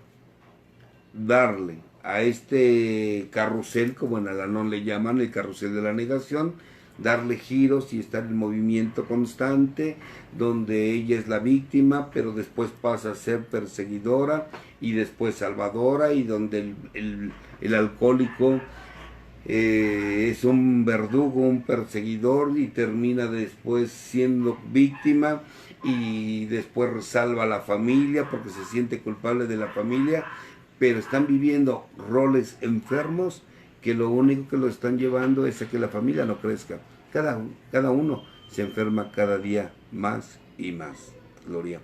darle a este carrusel, como en Al-Anon le llaman, el carrusel de la negación, darle giros y estar en movimiento constante, donde ella es la víctima, pero después pasa a ser perseguidora y después salvadora, y donde el alcohólico es un verdugo, un perseguidor, y termina después siendo víctima y después salva a la familia porque se siente culpable de la familia, pero están viviendo roles enfermos que lo único que lo están llevando es a que la familia no crezca. Cada uno se enferma cada día más y más, Gloria.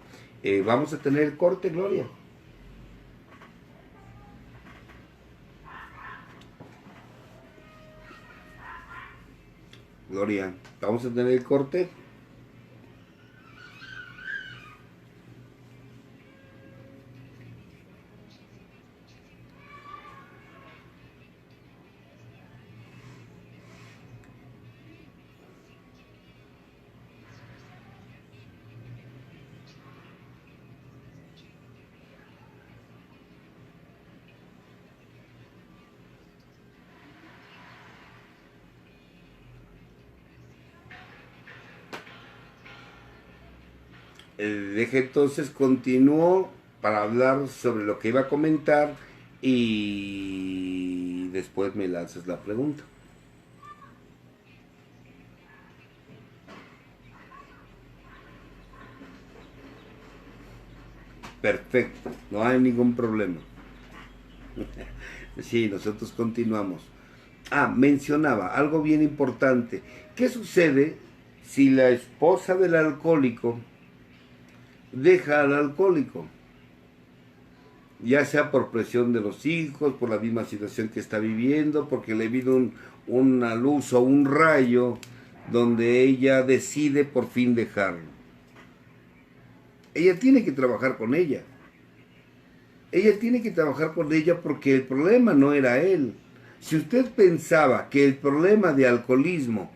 Vamos a tener el corte, Gloria. Gloria, vamos a tener el corte. Deje entonces, continúo para hablar sobre lo que iba a comentar y después me lanzas la pregunta. Perfecto, no hay ningún problema. Sí, nosotros continuamos. Mencionaba algo bien importante. ¿Qué sucede si la esposa del alcohólico deja al alcohólico? Ya sea por presión de los hijos, por la misma situación que está viviendo, porque le vino una luz o un rayo donde ella decide por fin dejarlo. Ella tiene que trabajar con ella. Ella tiene que trabajar con ella porque el problema no era él. Si usted pensaba que el problema del alcoholismo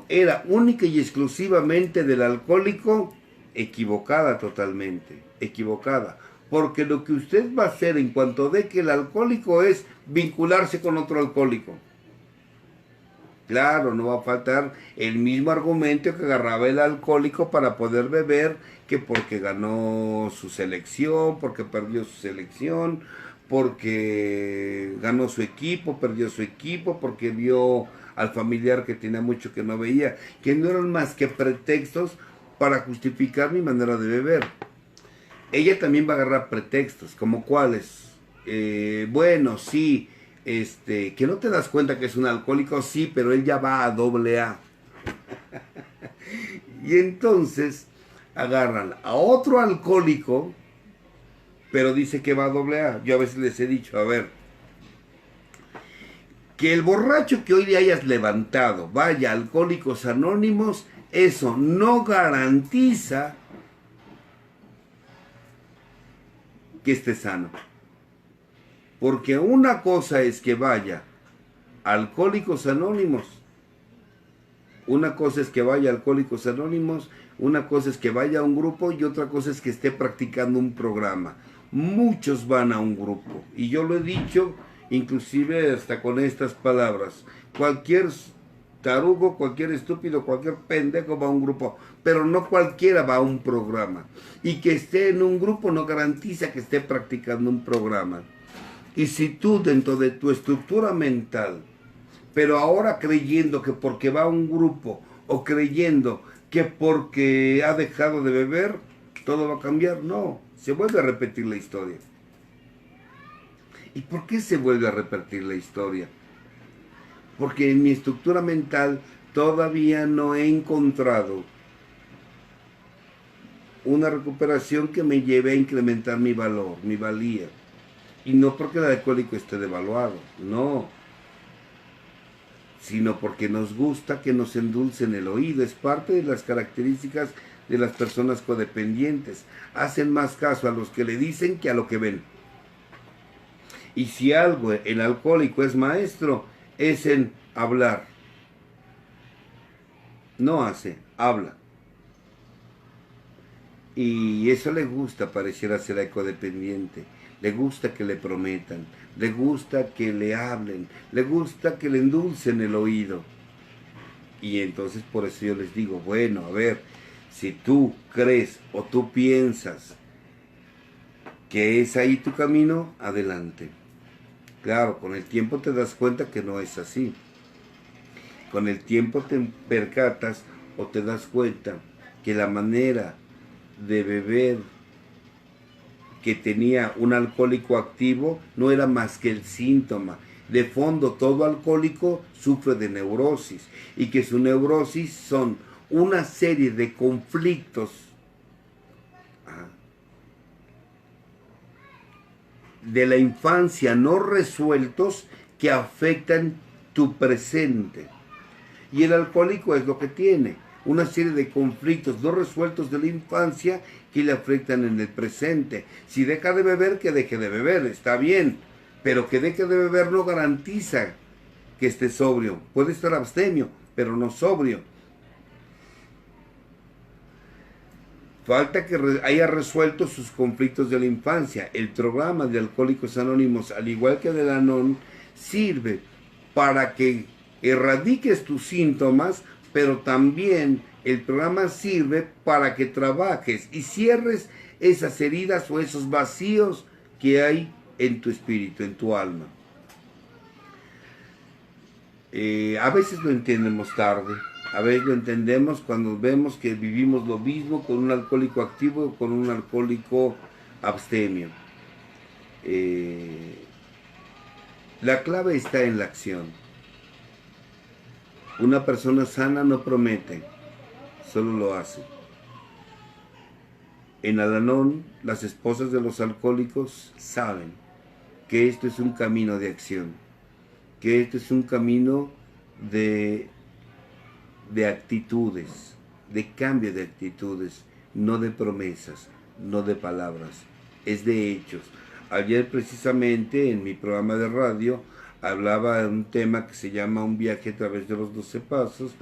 era única y exclusivamente del alcohólico, equivocada totalmente, equivocada. Porque lo que usted va a hacer en cuanto de que el alcohólico es vincularse con otro alcohólico. Claro, no va a faltar el mismo argumento que agarraba el alcohólico para poder beber, que porque ganó su selección, porque perdió su selección, porque ganó su equipo, perdió su equipo, porque vio al familiar que tenía mucho que no veía, que no eran más que pretextos para justificar mi manera de beber. Ella también va a agarrar pretextos, como cuáles. Bueno, sí, que no te das cuenta que es un alcohólico, sí, pero él ya va a AA. Y entonces agarran a otro alcohólico, pero dice que va a AA. Yo a veces les he dicho, a ver, que el borracho que hoy le hayas levantado vaya a Alcohólicos Anónimos, eso no garantiza que esté sano. Porque una cosa es que vaya a Alcohólicos Anónimos, una cosa es que vaya a Alcohólicos Anónimos, una cosa es que vaya a un grupo y otra cosa es que esté practicando un programa. Muchos van a un grupo y yo lo he dicho inclusive hasta con estas palabras. Cualquier tarugo, cualquier estúpido, cualquier pendejo va a un grupo, pero no cualquiera va a un programa. Y que esté en un grupo no garantiza que esté practicando un programa. Y si tú dentro de tu estructura mental, pero ahora creyendo que porque va a un grupo o creyendo que porque ha dejado de beber, todo va a cambiar, no, se vuelve a repetir la historia. ¿Y por qué se vuelve a repetir la historia? Porque en mi estructura mental todavía no he encontrado una recuperación que me lleve a incrementar mi valor, mi valía. Y no porque el alcohólico esté devaluado, no. Sino porque nos gusta que nos endulcen el oído. Es parte de las características de las personas codependientes. Hacen más caso a los que le dicen que a lo que ven. Y si algo el alcohólico es maestro, es en hablar. No hace, habla. Y eso le gusta, pareciera ser ecodependiente. Le gusta que le prometan, le gusta que le hablen, le gusta que le endulcen el oído. Y entonces por eso yo les digo, bueno, a ver, si tú crees o tú piensas que es ahí tu camino, adelante. Claro, con el tiempo te das cuenta que no es así. Con el tiempo te percatas o te das cuenta que la manera de beber que tenía un alcohólico activo no era más que el síntoma. De fondo, todo alcohólico sufre de neurosis y que su neurosis son una serie de conflictos de la infancia no resueltos que afectan tu presente. Y el alcohólico es lo que tiene, una serie de conflictos no resueltos de la infancia que le afectan en el presente. Si deja de beber, que deje de beber, está bien, pero que deje de beber no garantiza que esté sobrio. Puede estar abstemio, pero no sobrio. Falta que haya resuelto sus conflictos de la infancia. El programa de Alcohólicos Anónimos, al igual que del Anon, sirve para que erradiques tus síntomas, pero también el programa sirve para que trabajes y cierres esas heridas o esos vacíos que hay en tu espíritu, en tu alma. A veces lo entendemos tarde, a veces lo entendemos cuando vemos que vivimos lo mismo con un alcohólico activo o con un alcohólico abstemio. La clave está en la acción. Una persona sana no promete, solo lo hace. En Al-Anon, las esposas de los alcohólicos saben que esto es un camino de acción, que esto es un camino de actitudes, de cambio de actitudes, no de promesas, no de palabras, es de hechos. Ayer precisamente en mi programa de radio hablaba de un tema que se llama Un viaje a través de los 12 pasos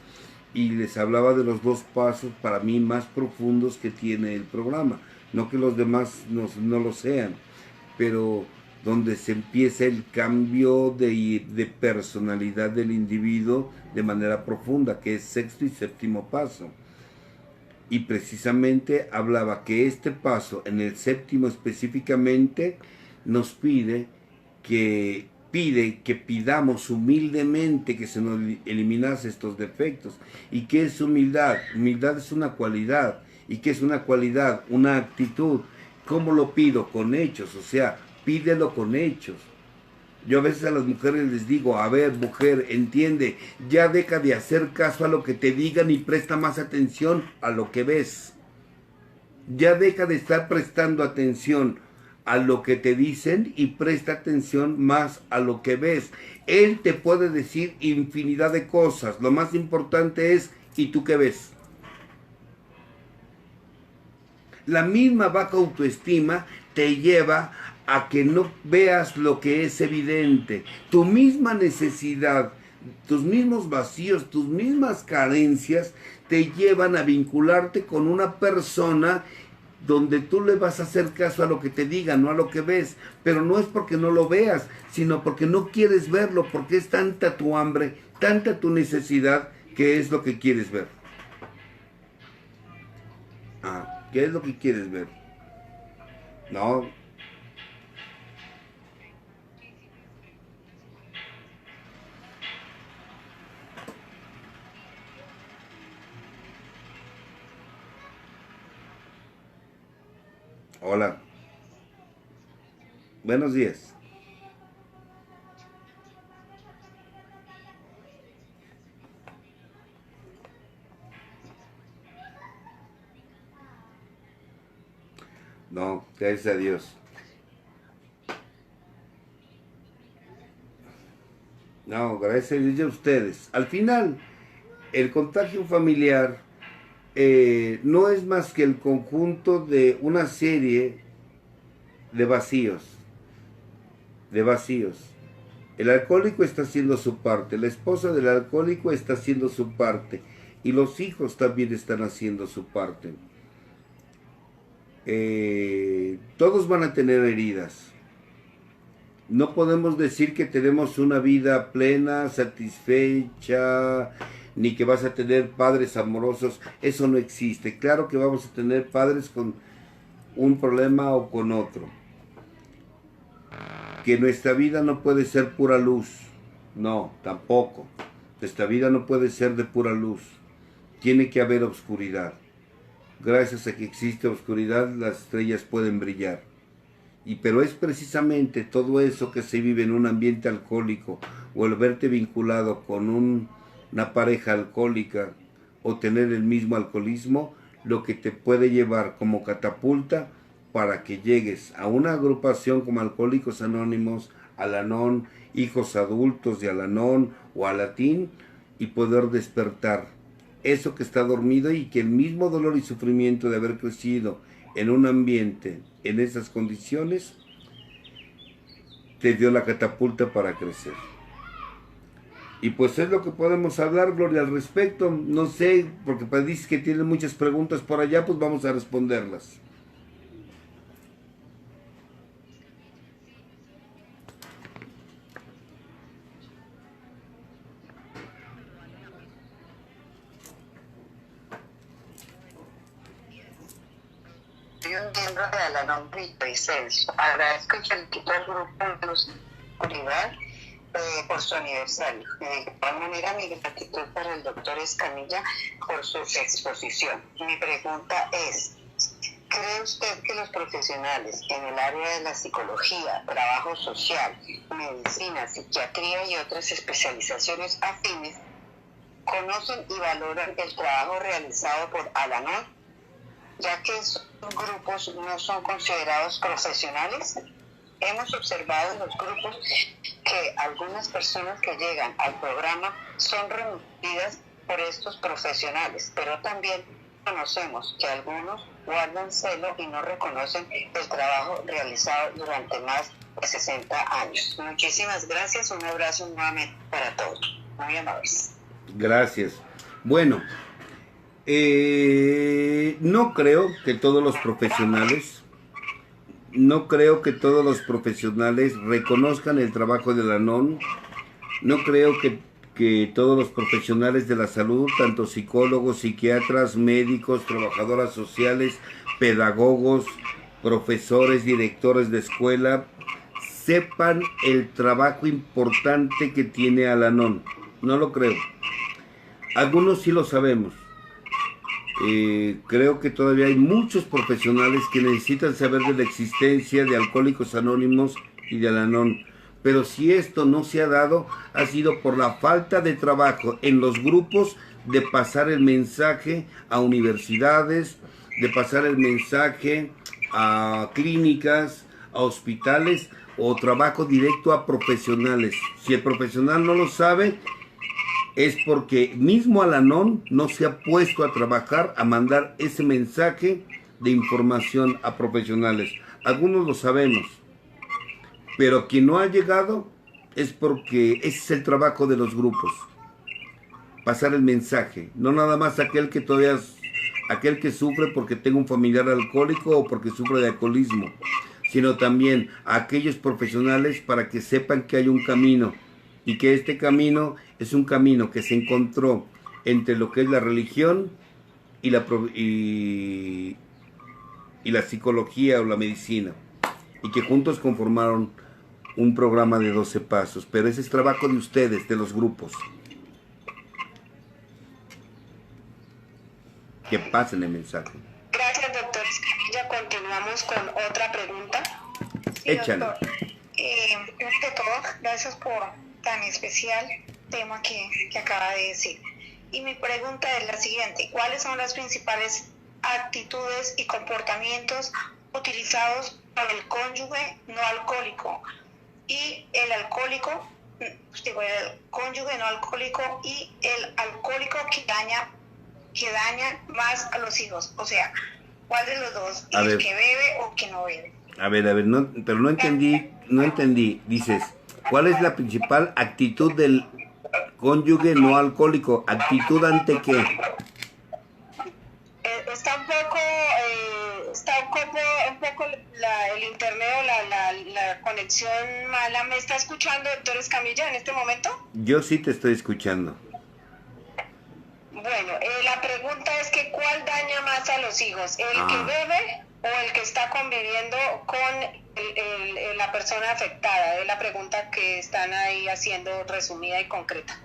y les hablaba de los 2 pasos para mí más profundos que tiene el programa. No que los demás no lo sean, pero donde se empieza el cambio de personalidad del individuo de manera profunda, que es sexto y séptimo paso. Y precisamente hablaba que este paso, en el séptimo específicamente, nos pide que pidamos humildemente que se nos eliminase estos defectos. ¿Y qué es humildad? Humildad es una cualidad. ¿Y qué es una cualidad? Una actitud. ¿Cómo lo pido? Con hechos, o sea, pídelo con hechos. Yo a veces a las mujeres les digo, a ver, mujer, entiende, ya deja de hacer caso a lo que te digan y presta más atención a lo que ves. Ya deja de estar prestando atención a lo que te dicen y presta atención más a lo que ves. Él te puede decir infinidad de cosas. Lo más importante es, ¿y tú qué ves? La misma baja autoestima te lleva a que no veas lo que es evidente. Tu misma necesidad, tus mismos vacíos, tus mismas carencias te llevan a vincularte con una persona donde tú le vas a hacer caso a lo que te digan, no a lo que ves. Pero no es porque no lo veas, sino porque no quieres verlo, porque es tanta tu hambre, tanta tu necesidad, que es lo que quieres ver. ¿Qué es lo que quieres ver? No. Hola. Buenos días. No, gracias a Dios. No, gracias a Dios y a ustedes. Al final, el contagio familiar no es más que el conjunto de una serie de vacíos. de vacíos. El alcohólico está haciendo su parte, la esposa del alcohólico está haciendo su parte y los hijos también están haciendo su parte. Todos van a tener heridas. No podemos decir que tenemos una vida plena, satisfecha, ni que vas a tener padres amorosos. Eso no existe. Claro que vamos a tener padres con un problema o con otro. Que nuestra vida no puede ser pura luz. No, tampoco. Nuestra vida no puede ser de pura luz. Tiene que haber oscuridad. Gracias a que existe oscuridad, las estrellas pueden brillar. Pero es precisamente todo eso que se vive en un ambiente alcohólico, o el verte vinculado con una pareja alcohólica, o tener el mismo alcoholismo, lo que te puede llevar como catapulta para que llegues a una agrupación como Alcohólicos Anónimos, Al-Anon, Hijos Adultos de Al-Anon o Alatín, y poder despertar eso que está dormido, y que el mismo dolor y sufrimiento de haber crecido en un ambiente en esas condiciones te dio la catapulta para crecer. Y pues es lo que podemos hablar, Gloria, al respecto. No sé, porque dices que tienen muchas preguntas por allá, pues vamos a responderlas. Soy un miembro de Al-Anon Vicencio. Agradezco y felicito al grupo de Luz Oscuridad por su aniversario. De igual manera, mi gratitud para el doctor Escamilla por su exposición. Mi pregunta es: ¿cree usted que los profesionales en el área de la psicología, trabajo social, medicina, psiquiatría y otras especializaciones afines conocen y valoran el trabajo realizado por Al-Anon, ya que esos grupos no son considerados profesionales? Hemos observado en los grupos que algunas personas que llegan al programa son remitidas por estos profesionales, pero también conocemos que algunos guardan celo y no reconocen el trabajo realizado durante más de 60 años. Muchísimas gracias, un abrazo nuevamente para todos. Muy amables. Gracias. Bueno, no creo que todos los profesionales reconozcan el trabajo del Al-Anon. No creo que todos los profesionales de la salud, tanto psicólogos, psiquiatras, médicos, trabajadoras sociales, pedagogos, profesores, directores de escuela, sepan el trabajo importante que tiene Al-Anon. No lo creo. Algunos sí lo sabemos. Creo que todavía hay muchos profesionales que necesitan saber de la existencia de Alcohólicos Anónimos y de Al-Anon. Pero si esto no se ha dado, ha sido por la falta de trabajo en los grupos, de pasar el mensaje a universidades, de pasar el mensaje a clínicas, a hospitales, o trabajo directo a profesionales. Si el profesional no lo sabe, es porque mismo Al-Anon no se ha puesto a trabajar, a mandar ese mensaje de información a profesionales. Algunos lo sabemos, pero quien no ha llegado es porque ese es el trabajo de los grupos. Pasar el mensaje, no nada más aquel que sufre porque tenga un familiar alcohólico o porque sufre de alcoholismo, sino también a aquellos profesionales para que sepan que hay un camino, y que este camino es un camino que se encontró entre lo que es la religión y la psicología o la medicina, y que juntos conformaron un programa de 12 pasos. Pero ese es trabajo de ustedes, de los grupos. Que pasen el mensaje. Gracias, doctor Escamilla. Continuamos con otra pregunta. Sí, Échale. doctor. Ante todo, gracias por tan especial tema que acaba de decir. Y mi pregunta es la siguiente: ¿cuáles son las principales actitudes y comportamientos utilizados por el cónyuge no alcohólico y el alcohólico, el cónyuge no alcohólico y el alcohólico que daña más a los hijos? O sea, ¿cuál de los dos? ¿El que bebe o que no bebe? A ver, no, pero no entendí no entendí. Dices, ¿cuál es la principal actitud del cónyuge no alcohólico? ¿Actitud ante qué? Está un poco el internet o la conexión mala. ¿Me está escuchando, doctor Escamilla, en este momento? Yo sí te estoy escuchando. Bueno, la pregunta es que ¿cuál daña más a los hijos? ¿El que bebe o el que está conviviendo con la persona afectada? Es la pregunta que están ahí haciendo resumida y concreta.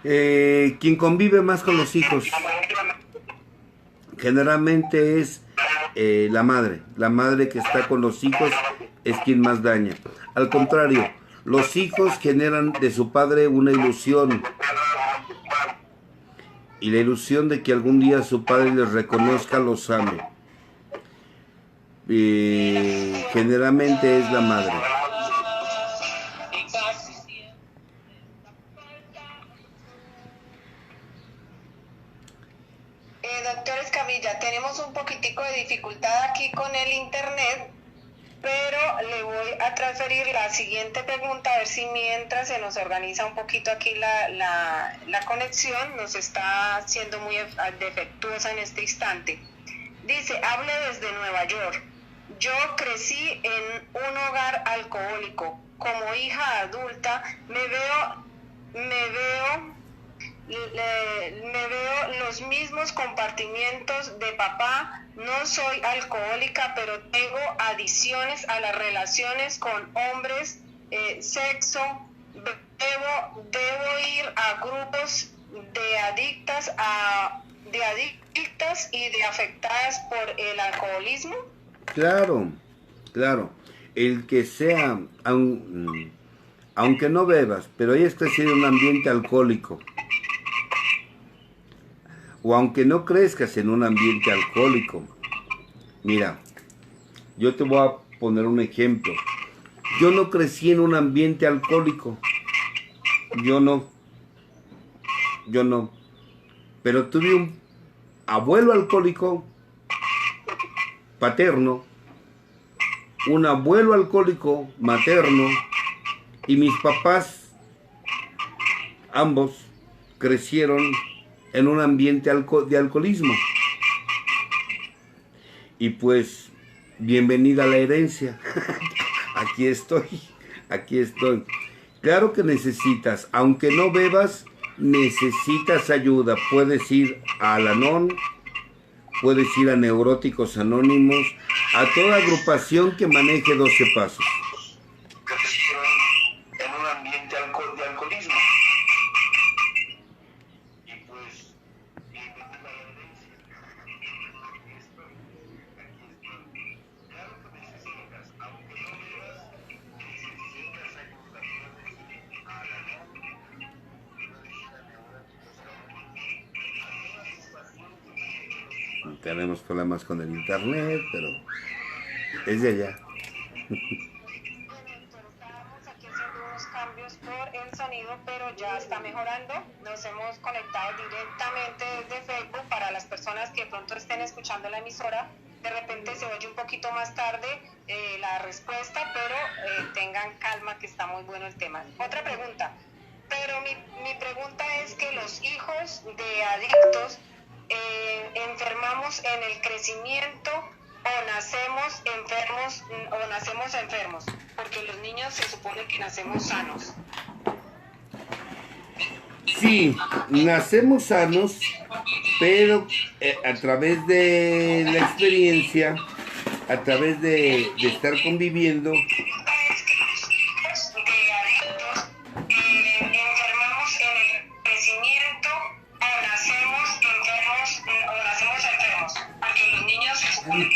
Quien convive más con los hijos generalmente es la madre que está con los hijos es quien más daña. Al contrario, los hijos generan de su padre una ilusión, y la ilusión de que algún día su padre les reconozca, los ame. Generalmente es la madre. Doctor Escamilla, tenemos un poquitico de dificultad aquí con el internet, pero le voy a transferir la siguiente pregunta, a ver si mientras se nos organiza un poquito aquí la conexión, nos está siendo muy defectuosa en este instante. Dice, hablo desde Nueva York. Yo crecí en un hogar alcohólico. Como hija adulta me veo los mismos compartimientos de papá. No soy alcohólica, pero tengo adicciones a las relaciones con hombres, sexo. Debo ir a grupos de adictas y de afectadas por el alcoholismo. Claro. El que sea, aunque no bebas, pero hayas crecido en un ambiente alcohólico, o aunque no crezcas en un ambiente alcohólico. Mira, yo te voy a poner un ejemplo. Yo no crecí en un ambiente alcohólico. Yo no. Pero tuve un abuelo alcohólico paterno, un abuelo alcohólico materno, y mis papás, ambos, crecieron en un ambiente de alcoholismo. Y pues, bienvenida a la herencia. Aquí estoy. Claro que necesitas, aunque no bebas, necesitas ayuda. Puedes ir a Al-Anon, puedes ir a Neuróticos Anónimos, a toda agrupación que maneje 12 pasos. En un ambiente de alcoholismo. Y pues, claro que necesitas, aunque no bebas, necesitas ayuda. Puedes ir a Al-Anon, puedes ir a Neuróticos Anónimos. Tenemos problemas con el internet, pero es de allá. Estábamos aquí haciendo unos cambios por el sonido, pero ya está mejorando. Nos hemos conectado directamente desde Facebook para las personas que de pronto estén escuchando la emisora. De repente se oye un poquito más tarde la respuesta, pero tengan calma que está muy bueno el tema. Otra pregunta, pero mi pregunta es que los hijos de adictos enfermamos en el crecimiento o nacemos enfermos, porque los niños se supone que nacemos sanos. Sí, nacemos sanos, pero a través de la experiencia, a través de estar conviviendo,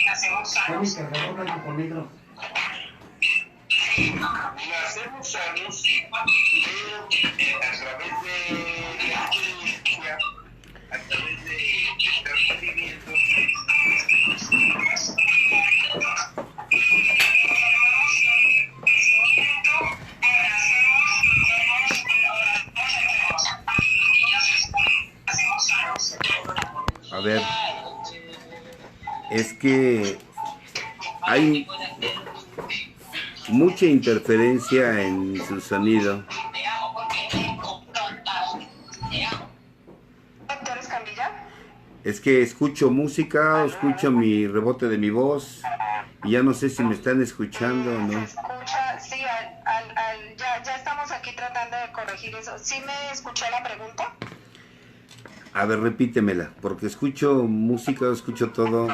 nacemos sanos, pero a través de la experiencia, a través de estar conviviendo, a ver, es que hay mucha interferencia en su sonido. Doctor Escamilla. Es que escucho música, escucho mi rebote de mi voz y ya no sé si me están escuchando o no. Se escucha, sí, ya estamos aquí tratando de corregir eso. ¿Sí me escuchó la pregunta? A ver, repítemela, porque escucho música, escucho todo.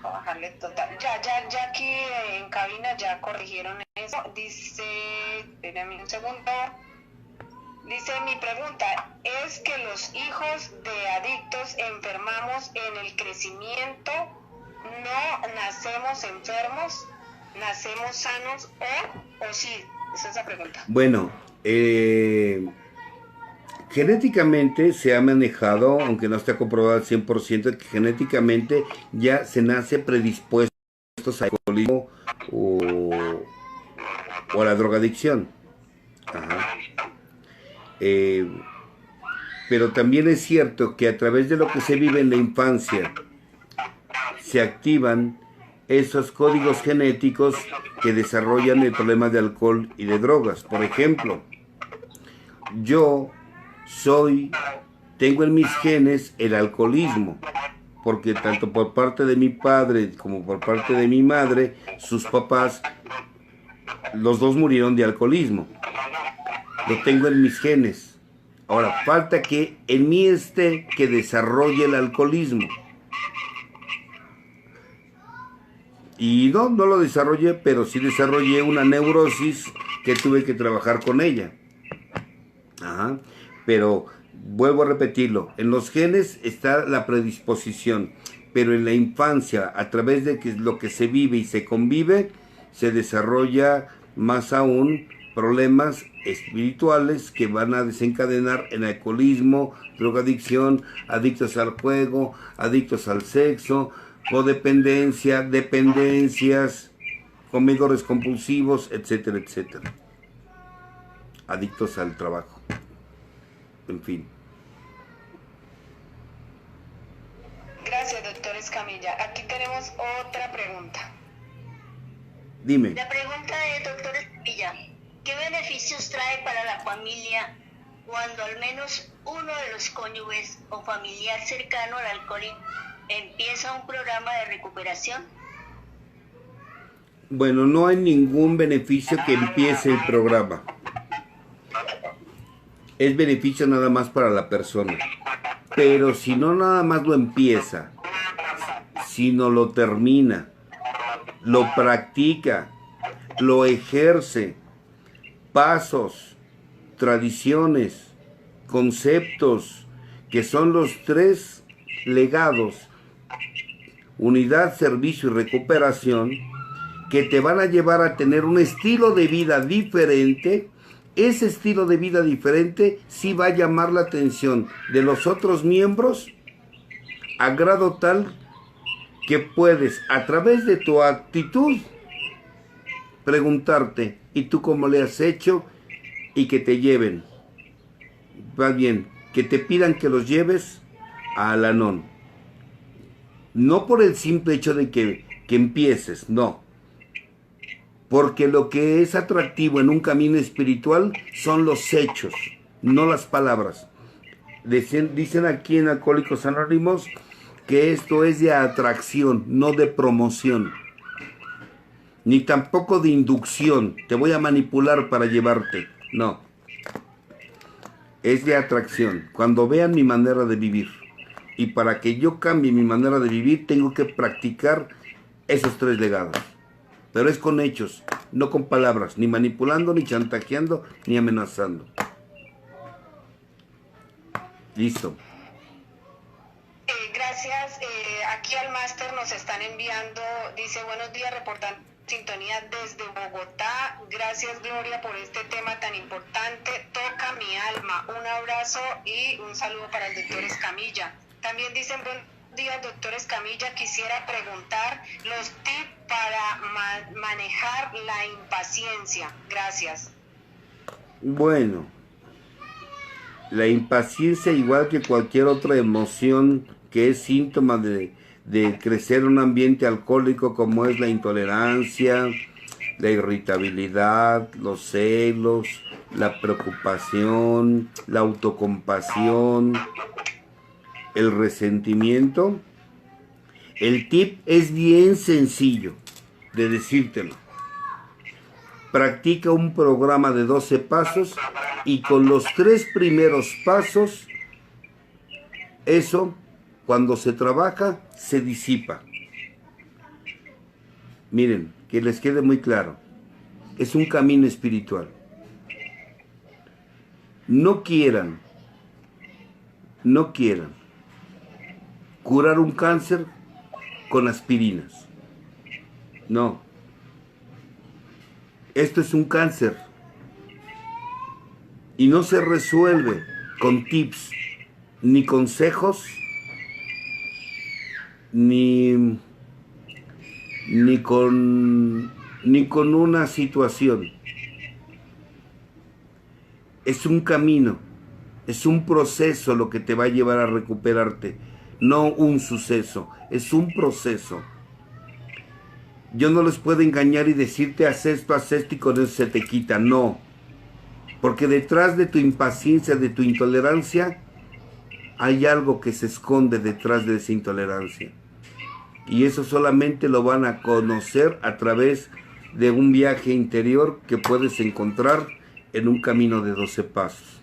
Bajarle total. Ya aquí en cabina ya corrigieron eso. Dice, espérame un segundo. Dice, mi pregunta es que los hijos de adictos enfermamos en el crecimiento, no nacemos enfermos, nacemos sanos o sí, esa es la pregunta. Bueno, genéticamente se ha manejado, aunque no está comprobado al 100%, que genéticamente ya se nace predispuestos al alcoholismo o a la drogadicción. Ajá. Pero también es cierto que a través de lo que se vive en la infancia se activan esos códigos genéticos que desarrollan el problema de alcohol y de drogas. Por ejemplo, yo tengo en mis genes el alcoholismo, porque tanto por parte de mi padre como por parte de mi madre, sus papás, los dos murieron de alcoholismo. Lo tengo en mis genes. Ahora, falta que en mí esté que desarrolle el alcoholismo. Y no lo desarrollé, pero sí desarrollé una neurosis que tuve que trabajar con ella. Ajá. Pero vuelvo a repetirlo, en los genes está la predisposición, pero en la infancia, a través de lo que se vive y se convive, se desarrolla más aún problemas espirituales que van a desencadenar en alcoholismo, drogadicción, adictos al juego, adictos al sexo, codependencia, dependencias, comedores compulsivos, etcétera, etcétera. Adictos al trabajo. En fin. Gracias, doctor Escamilla. Aquí tenemos otra pregunta. Dime. La pregunta es, doctor Escamilla, ¿qué beneficios trae para la familia cuando al menos uno de los cónyuges o familiar cercano al alcoholismo empieza un programa de recuperación? Bueno, no hay ningún beneficio que empiece el programa. Es beneficio nada más para la persona. Pero si no nada más lo empieza, sino lo termina, lo practica, lo ejerce, pasos, tradiciones, conceptos, que son los tres legados, unidad, servicio y recuperación, que te van a llevar a tener un estilo de vida diferente. Ese estilo de vida diferente sí va a llamar la atención de los otros miembros a grado tal que puedes, a través de tu actitud, preguntarte, ¿y tú cómo le has hecho? Y que te lleven, más bien, que te pidan que los lleves a Al-Anon. No por el simple hecho de que empieces, no. Porque lo que es atractivo en un camino espiritual son los hechos, no las palabras. Dicen aquí en Alcohólicos Anónimos que esto es de atracción, no de promoción. Ni tampoco de inducción, te voy a manipular para llevarte. No. Es de atracción. Cuando vean mi manera de vivir. Y para que yo cambie mi manera de vivir, tengo que practicar esos tres legados. Pero es con hechos, no con palabras, ni manipulando, ni chantajeando, ni amenazando. Listo. Gracias. Aquí al máster nos están enviando, dice, buenos días, reportando sintonía desde Bogotá. Gracias, Gloria, por este tema tan importante. Toca mi alma. Un abrazo y un saludo para el doctor Escamilla. También dicen, buenos días, doctor Escamilla. Quisiera preguntar los tips para manejar la impaciencia. Gracias. Bueno, la impaciencia, igual que cualquier otra emoción que es síntoma de de crecer en un ambiente alcohólico como es la intolerancia, la irritabilidad, los celos, la preocupación, la autocompasión, el resentimiento. El tip es bien sencillo de decírtelo. Practica un programa de 12 pasos y con los 3 primeros pasos, eso, cuando se trabaja, se disipa. Miren, que les quede muy claro, es un camino espiritual. No quieran curar un cáncer con aspirinas. No. Esto es un cáncer y no se resuelve con tips, ni consejos, ni con una situación. Es un camino, es un proceso lo que te va a llevar a recuperarte, no un suceso, es un proceso. Yo no les puedo engañar y decirte haz esto y con eso se te quita, no. Porque detrás de tu impaciencia, de tu intolerancia, hay algo que se esconde detrás de esa intolerancia. Y eso solamente lo van a conocer a través de un viaje interior que puedes encontrar en un camino de 12 pasos.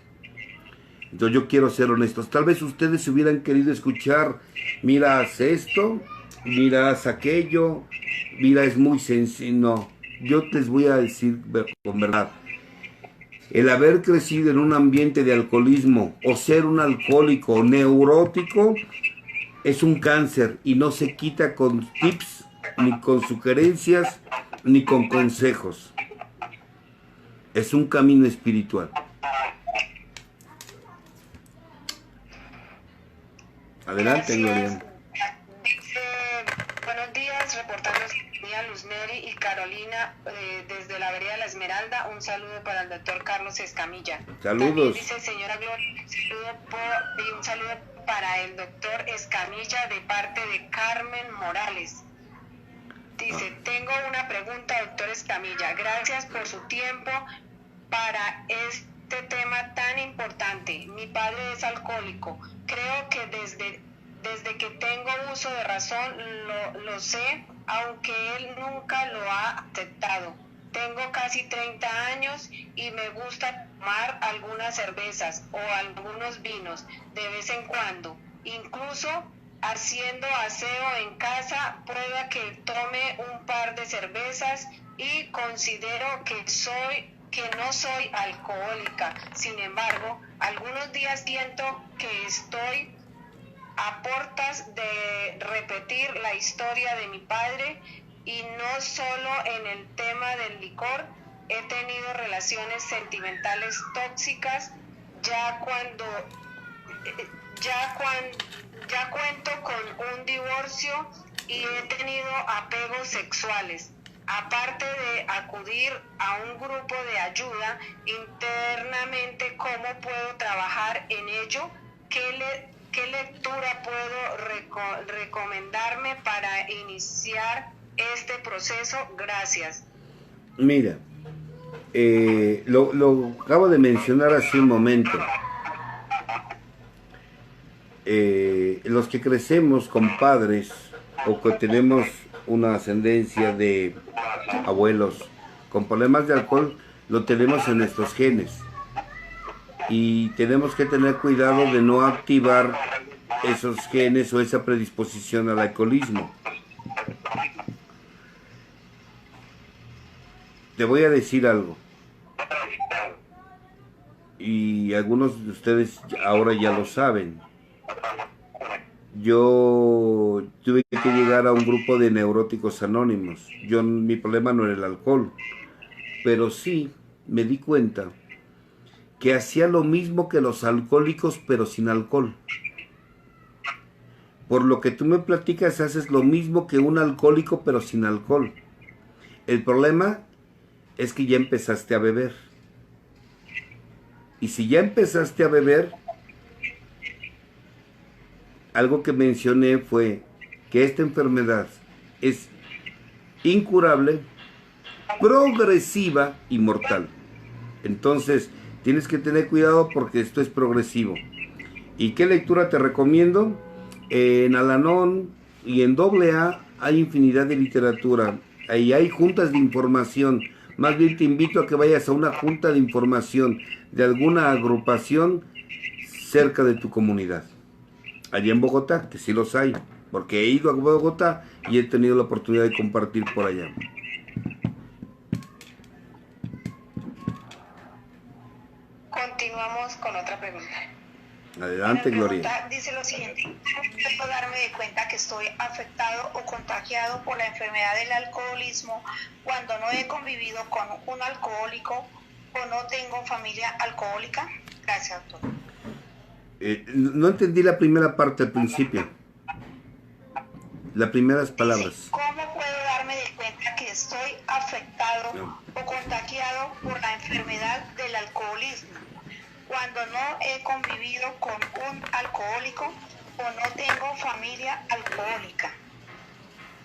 Entonces yo quiero ser honestos. Tal vez ustedes hubieran querido escuchar, mira, haz esto, mira, haz aquello, mira, es muy sencillo. No, yo les voy a decir con verdad. El haber crecido en un ambiente de alcoholismo o ser un alcohólico neurótico es un cáncer y no se quita con tips, ni con sugerencias, ni con consejos. Es un camino espiritual. Adelante, Gloria. Buenos días, reportando Luz Neri y Carolina desde la vereda La Esmeralda. Un saludo para el doctor Carlos Escamilla. Saludos. También dice señora Gloria, un saludo para el doctor Escamilla de parte de Carmen Morales. Dice, tengo una pregunta, doctor Escamilla. Gracias por su tiempo para este tema tan importante. Mi padre es alcohólico. Creo que desde que tengo uso de razón lo sé, aunque él nunca lo ha aceptado. Tengo casi 30 años y me gusta tomar algunas cervezas o algunos vinos de vez en cuando. Incluso haciendo aseo en casa, prueba que tome un par de cervezas y considero que no soy alcohólica. Sin embargo, algunos días siento que estoy a puertas de repetir la historia de mi padre, y no solo en el tema del licor. He tenido relaciones sentimentales tóxicas, ya cuento con un divorcio y he tenido apegos sexuales. Aparte de acudir a un grupo de ayuda internamente, ¿cómo puedo trabajar en ello? ¿Qué lectura puedo recomendarme para iniciar este proceso? Gracias. Mira, lo acabo de mencionar hace un momento. Los que crecemos con padres o que tenemos una ascendencia de abuelos con problemas de alcohol, lo tenemos en nuestros genes. Y tenemos que tener cuidado de no activar esos genes o esa predisposición al alcoholismo. Te voy a decir algo. Y algunos de ustedes ahora ya lo saben. Yo tuve que llegar a un grupo de neuróticos anónimos. Mi problema no era el alcohol, pero sí me di cuenta que hacía lo mismo que los alcohólicos, pero sin alcohol. Por lo que tú me platicas, haces lo mismo que un alcohólico, pero sin alcohol. El problema es que ya empezaste a beber. Y si ya empezaste a beber, algo que mencioné fue que esta enfermedad es incurable, progresiva y mortal. Entonces, tienes que tener cuidado porque esto es progresivo. ¿Y qué lectura te recomiendo? En Al-Anon y en AA hay infinidad de literatura. Ahí hay juntas de información. Más bien te invito a que vayas a una junta de información de alguna agrupación cerca de tu comunidad. Allá en Bogotá, que sí los hay, porque he ido a Bogotá y he tenido la oportunidad de compartir por allá. Continuamos con otra pregunta. Adelante, Gloria. La pregunta dice lo siguiente: ¿cómo puedo darme de cuenta que estoy afectado o contagiado por la enfermedad del alcoholismo cuando no he convivido con un alcohólico o no tengo familia alcohólica? Gracias, doctor. No entendí la primera parte al principio. Las primeras palabras. ¿Cómo puedo darme de cuenta que estoy afectado o contagiado por la enfermedad del alcoholismo cuando no he convivido con un alcohólico o no tengo familia alcohólica?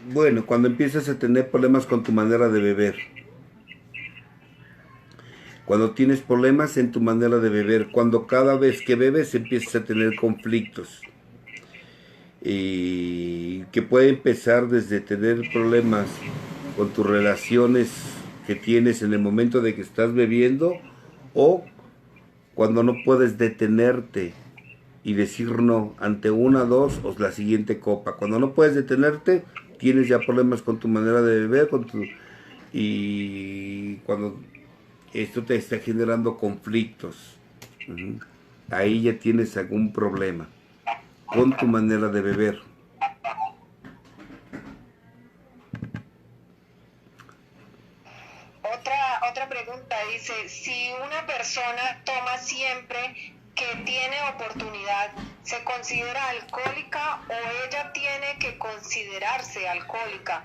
Bueno, cuando empiezas a tener problemas con tu manera de beber. Cuando tienes problemas en tu manera de beber. Cuando cada vez que bebes empiezas a tener conflictos. Y que puede empezar desde tener problemas con tus relaciones que tienes en el momento de que estás bebiendo, o cuando no puedes detenerte y decir no ante una, dos o la siguiente copa. Cuando no puedes detenerte, tienes ya problemas con tu manera de beber, y cuando esto te está generando conflictos, ahí ya tienes algún problema con tu manera de beber. Otra pregunta dice: si una persona toma siempre que tiene oportunidad, ¿se considera alcohólica o ella tiene que considerarse alcohólica?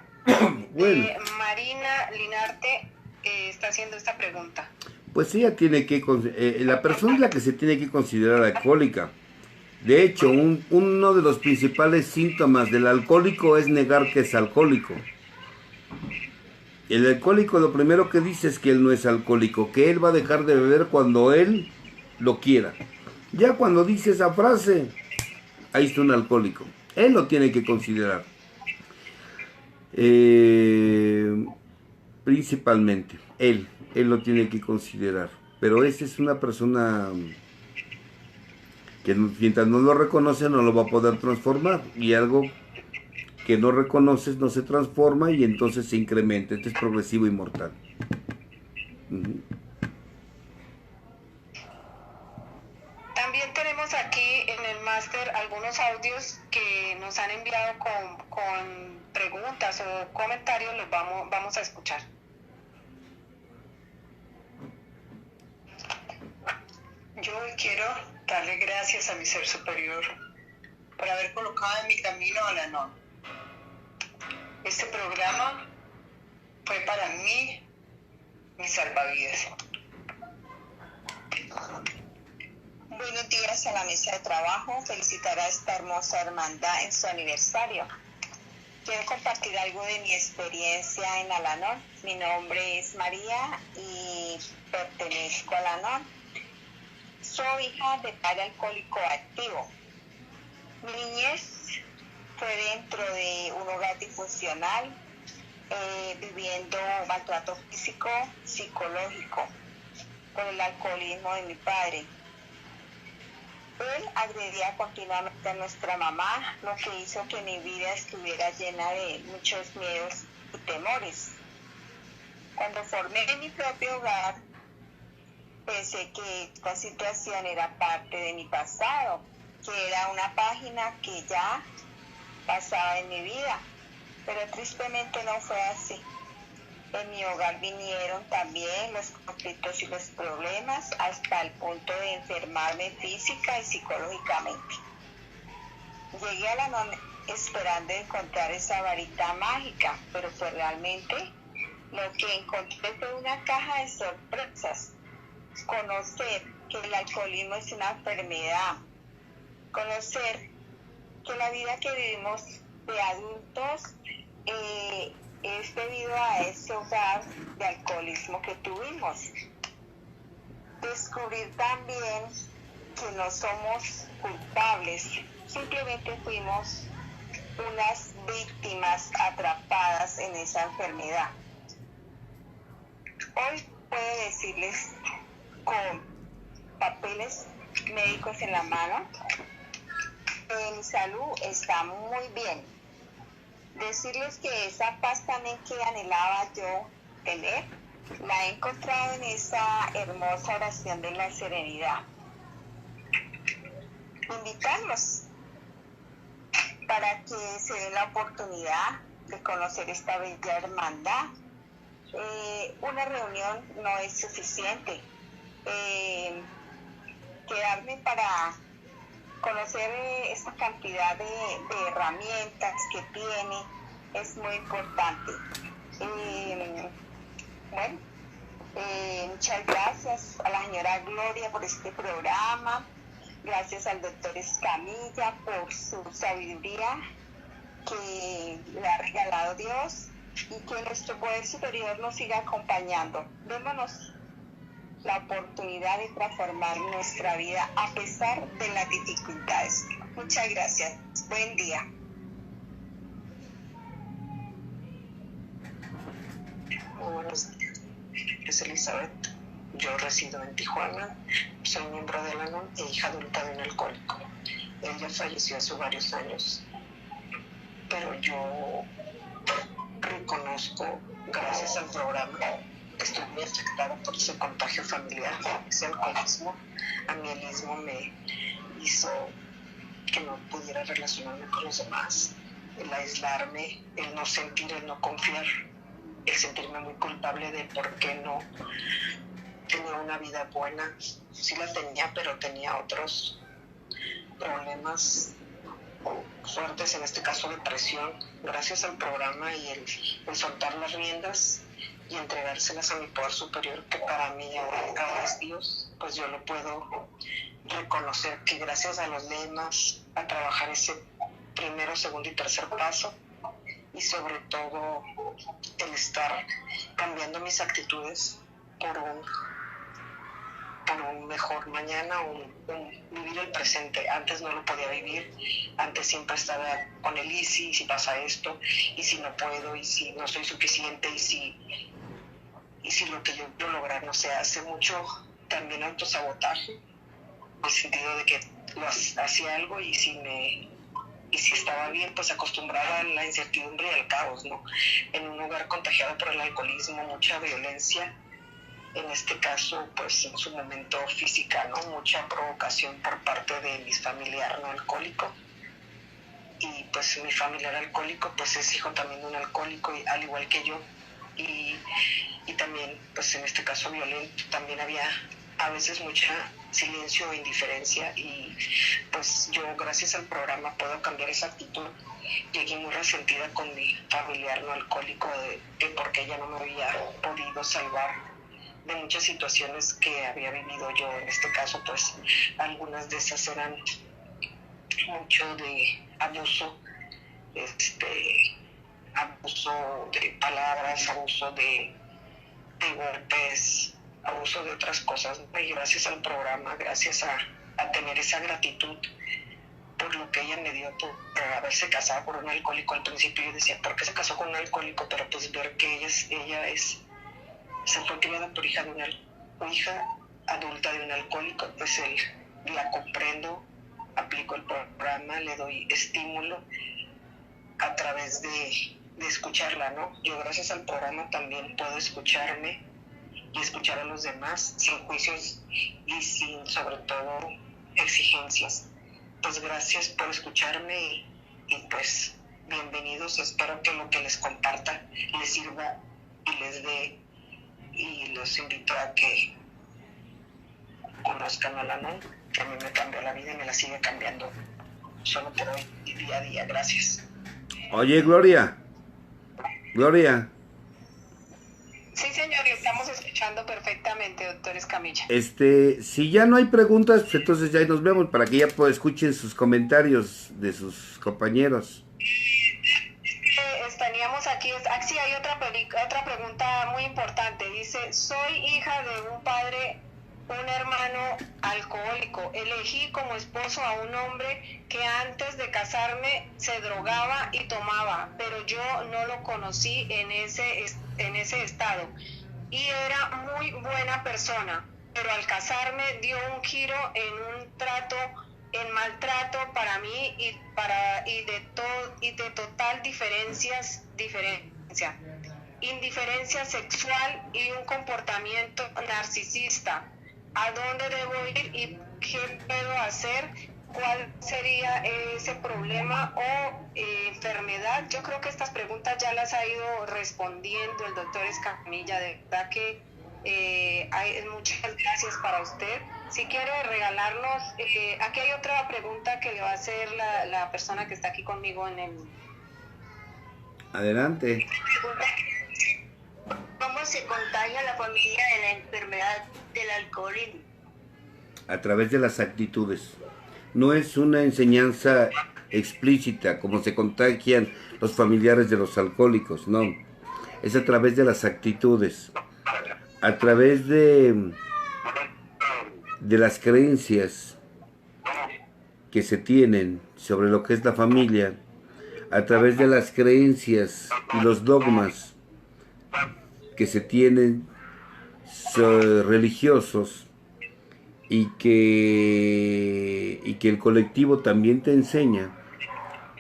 Bueno, Marina Linarte está haciendo esta pregunta. pues ella tiene que, la persona es la que se tiene que considerar alcohólica. De hecho, uno de los principales síntomas del alcohólico es negar que es alcohólico. El alcohólico lo primero que dice es que él no es alcohólico, que él va a dejar de beber cuando él lo quiera. Ya cuando dice esa frase, ahí está un alcohólico. Él lo tiene que considerar. Principalmente, él lo tiene que considerar. Pero esa es una persona que mientras no lo reconoce no lo va a poder transformar, y algo que no reconoces no se transforma y entonces se incrementa. Esto es progresivo y mortal. También tenemos aquí en el máster algunos audios que nos han enviado con preguntas o comentarios. Los vamos a escuchar. Yo hoy quiero darle gracias a mi ser superior por haber colocado en mi camino a Al-Anon. Este programa fue para mí mi salvavidas. Buenos días a la mesa de trabajo. Felicitar a esta hermosa hermandad en su aniversario. Quiero compartir algo de mi experiencia en Al-Anon. Mi nombre es María y pertenezco a Al-Anon. Soy hija de padre alcohólico activo. Mi niñez fue dentro de un hogar disfuncional, viviendo maltrato físico, psicológico, por el alcoholismo de mi padre. Él agredía continuamente a nuestra mamá, lo que hizo que mi vida estuviera llena de muchos miedos y temores. Cuando formé mi propio hogar, pensé que esta situación era parte de mi pasado, que era una página que ya pasaba en mi vida, pero tristemente no fue así. En mi hogar vinieron también los conflictos y los problemas hasta el punto de enfermarme física y psicológicamente. Llegué a Al-Anon esperando encontrar esa varita mágica, pero pues realmente lo que encontré fue una caja de sorpresas. Conocer que el alcoholismo es una enfermedad, conocer que la vida que vivimos de adultos es debido a ese hogar de alcoholismo que tuvimos. Descubrir también que no somos culpables, simplemente fuimos unas víctimas atrapadas en esa enfermedad. Hoy puedo decirles con papeles médicos en la mano, mi salud está muy bien. Decirles que esa paz también que anhelaba yo tener, la he encontrado en esa hermosa oración de la serenidad. Invitarlos para que se den la oportunidad de conocer esta bella hermandad. Una reunión no es suficiente. Quedarme para conocer esa cantidad de herramientas que tiene es muy importante. Muchas gracias a la señora Gloria por este programa, gracias al doctor Escamilla por su sabiduría que le ha regalado Dios, y que nuestro poder superior nos siga acompañando. Démonos la oportunidad de transformar nuestra vida a pesar de las dificultades. Muchas gracias. Buen día. Muy buenos días. Es Elizabeth. Yo resido en Tijuana. Soy miembro de la ANON e hija adulta de un alcohólico. Ella falleció hace varios años. Pero yo reconozco, gracias al programa, que estoy muy afectada por ese contagio familiar. Ese alcoholismo, amielismo me hizo que no pudiera relacionarme con los demás, el aislarme, el no sentir, el no confiar, el sentirme muy culpable de por qué no tenía una vida buena. Sí la tenía, pero tenía otros problemas fuertes, en este caso depresión. Gracias al programa y el soltar las riendas y entregárselas a mi poder superior, que para mí ahora es Dios, pues yo lo puedo reconocer, que gracias a los lemas, a trabajar ese primero, segundo y tercer paso, y sobre todo el estar cambiando mis actitudes por un mejor mañana, un vivir el presente. Antes no lo podía vivir, antes siempre estaba con el y si pasa esto, y si no puedo, y si no soy suficiente, y si lo que yo quiero lograr no se hace. Mucho también autosabotaje, en el sentido de que hacía algo y si estaba bien, pues acostumbraba a la incertidumbre y al caos, ¿no? En un hogar contagiado por el alcoholismo, mucha violencia, en este caso, pues en su momento física, ¿no? Mucha provocación por parte de mi familiar no alcohólico. Y pues mi familiar alcohólico, pues es hijo también de un alcohólico, al igual que yo. Y también, pues en este caso violento, también había a veces mucha silencio e indiferencia, y pues yo gracias al programa puedo cambiar esa actitud. Llegué muy resentida con mi familiar no alcohólico de porque ella no me había podido salvar de muchas situaciones que había vivido yo. En este caso, pues algunas de esas eran mucho de abuso, abuso de palabras, abuso de golpes, abuso de otras cosas. Y gracias al programa, gracias a tener esa gratitud por lo que ella me dio, por haberse casado por un alcohólico. Al principio yo decía, ¿por qué se casó con un alcohólico? Pero pues ver que se fue criada por hija adulta de un alcohólico, pues la comprendo, aplico el programa, le doy estímulo a través de escucharla, ¿no? Yo gracias al programa también puedo escucharme y escuchar a los demás sin juicios y sin, sobre todo, exigencias. Pues gracias por escucharme y pues bienvenidos. Espero que lo que les comparta les sirva y les dé, y los invito a que conozcan a la ANON, que a mí me cambió la vida y me la sigue cambiando solo por hoy y día a día. Gracias. Oye, Gloria. Sí, señor, y estamos escuchando perfectamente, doctor Escamilla. Si ya no hay preguntas, pues entonces ya ahí nos vemos para que ya escuchen sus comentarios de sus compañeros. aquí, sí hay otra pregunta muy importante. Dice, soy hija de un padre, un hermano alcohólico. Elegí como esposo a un hombre que antes de casarme se drogaba y tomaba, pero yo no lo conocí en ese estado. Y era muy buena persona, pero al casarme dio un giro en maltrato para mí y de total indiferencia sexual y un comportamiento narcisista. ¿A dónde debo ir y qué puedo hacer? ¿Cuál sería ese problema o enfermedad? Yo creo que estas preguntas ya las ha ido respondiendo el doctor Escamilla. De verdad que muchas gracias para usted. Si quiere regalarnos, aquí hay otra pregunta que le va a hacer la persona que está aquí conmigo en el... Adelante. ¿Cómo se contagia la familia de la enfermedad del alcoholismo? A través de las actitudes. No es una enseñanza explícita como se contagian los familiares de los alcohólicos, no. Es a través de las actitudes, a través de las creencias que se tienen sobre lo que es la familia, a través de las creencias y los dogmas que se tienen religiosos y que el colectivo también te enseña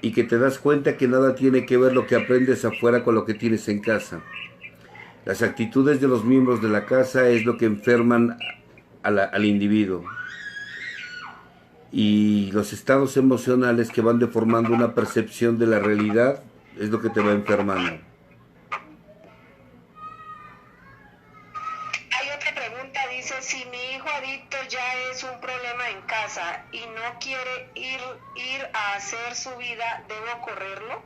y que te das cuenta que nada tiene que ver lo que aprendes afuera con lo que tienes en casa. Las actitudes de los miembros de la casa es lo que enferman al individuo, y los estados emocionales que van deformando una percepción de la realidad es lo que te va enfermando. Hay otra pregunta, dice, si mi hijo adicto ya es un problema en casa y no quiere ir a hacer su vida, ¿debo correrlo?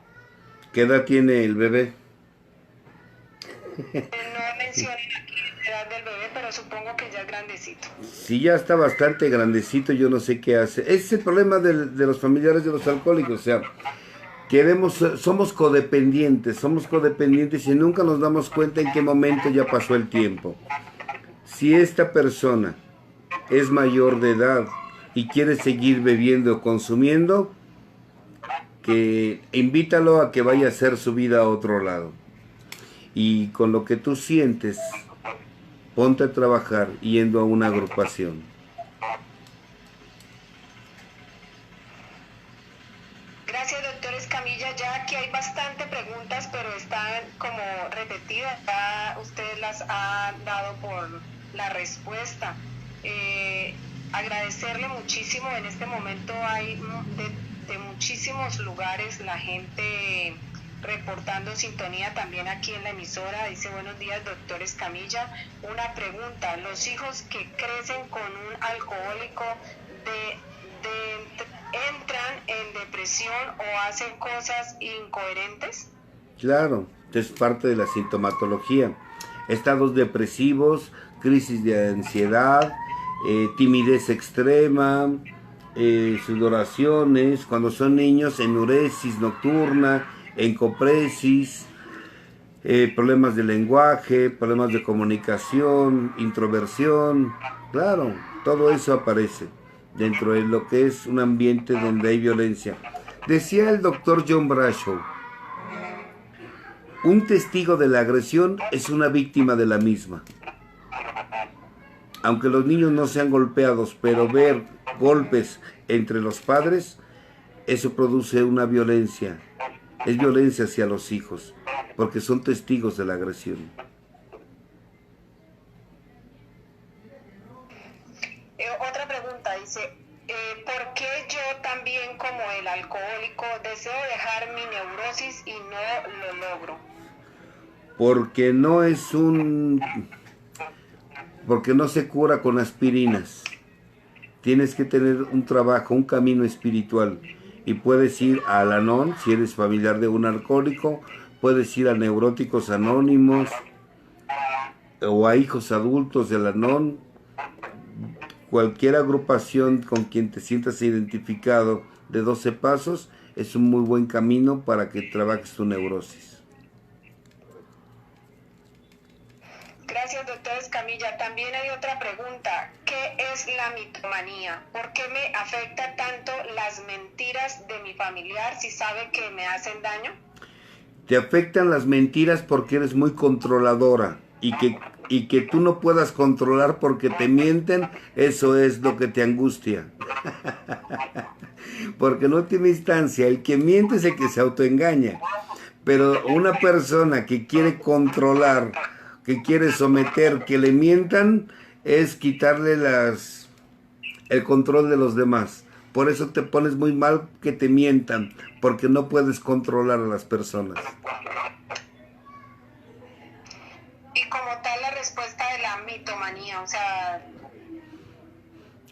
¿Qué edad tiene el bebé? No mencionan aquí la edad del bebé, pero supongo que ya es grandecito. Si ya está bastante grandecito, yo no sé qué hace. Ese es el problema de los familiares de los alcohólicos. O sea, somos codependientes y nunca nos damos cuenta en qué momento ya pasó el tiempo. Si esta persona es mayor de edad y quiere seguir bebiendo o consumiendo, que invítalo a que vaya a hacer su vida a otro lado. Y con lo que tú sientes, ponte a trabajar yendo a una agrupación. Gracias, doctor Escamilla. Ya aquí hay bastante preguntas, pero están como repetidas. Ya usted las ha dado por la respuesta. Agradecerle muchísimo. En este momento hay de muchísimos lugares la gente reportando sintonía también aquí en la emisora. Dice, buenos días, doctor Escamilla. Una pregunta, ¿los hijos que crecen con un alcohólico entran en depresión o hacen cosas incoherentes? Claro, es parte de la sintomatología. Estados depresivos, crisis de ansiedad, timidez extrema, sudoraciones, cuando son niños, enuresis nocturna, encopresis, problemas de lenguaje, problemas de comunicación, introversión. Claro, todo eso aparece dentro de lo que es un ambiente donde hay violencia. Decía el doctor John Bradshaw, un testigo de la agresión es una víctima de la misma. Aunque los niños no sean golpeados, pero ver golpes entre los padres, eso produce una violencia. Es violencia hacia los hijos, porque son testigos de la agresión. Otra pregunta, dice, ¿por qué yo también como el alcohólico deseo dejar mi neurosis y no lo logro? Porque no se cura con aspirinas. Tienes que tener un trabajo, un camino espiritual. Y puedes ir a Al-Anon, si eres familiar de un alcohólico, puedes ir a Neuróticos Anónimos o a Hijos Adultos de Al-Anon. Cualquier agrupación con quien te sientas identificado de 12 pasos es un muy buen camino para que trabajes tu neurosis. Escamilla, también hay otra pregunta. ¿Qué es la mitomanía? ¿Por qué me afecta tanto las mentiras de mi familiar si sabe que me hacen daño? Te afectan las mentiras porque eres muy controladora y que tú no puedas controlar porque te mienten, eso es lo que te angustia. Porque no tiene instancia, el que miente es el que se autoengaña. Pero una persona que quiere controlar, que quiere someter, que le mientan, es quitarle el control de los demás. Por eso te pones muy mal que te mientan, porque no puedes controlar a las personas. Y como tal la respuesta de la mitomanía, o sea...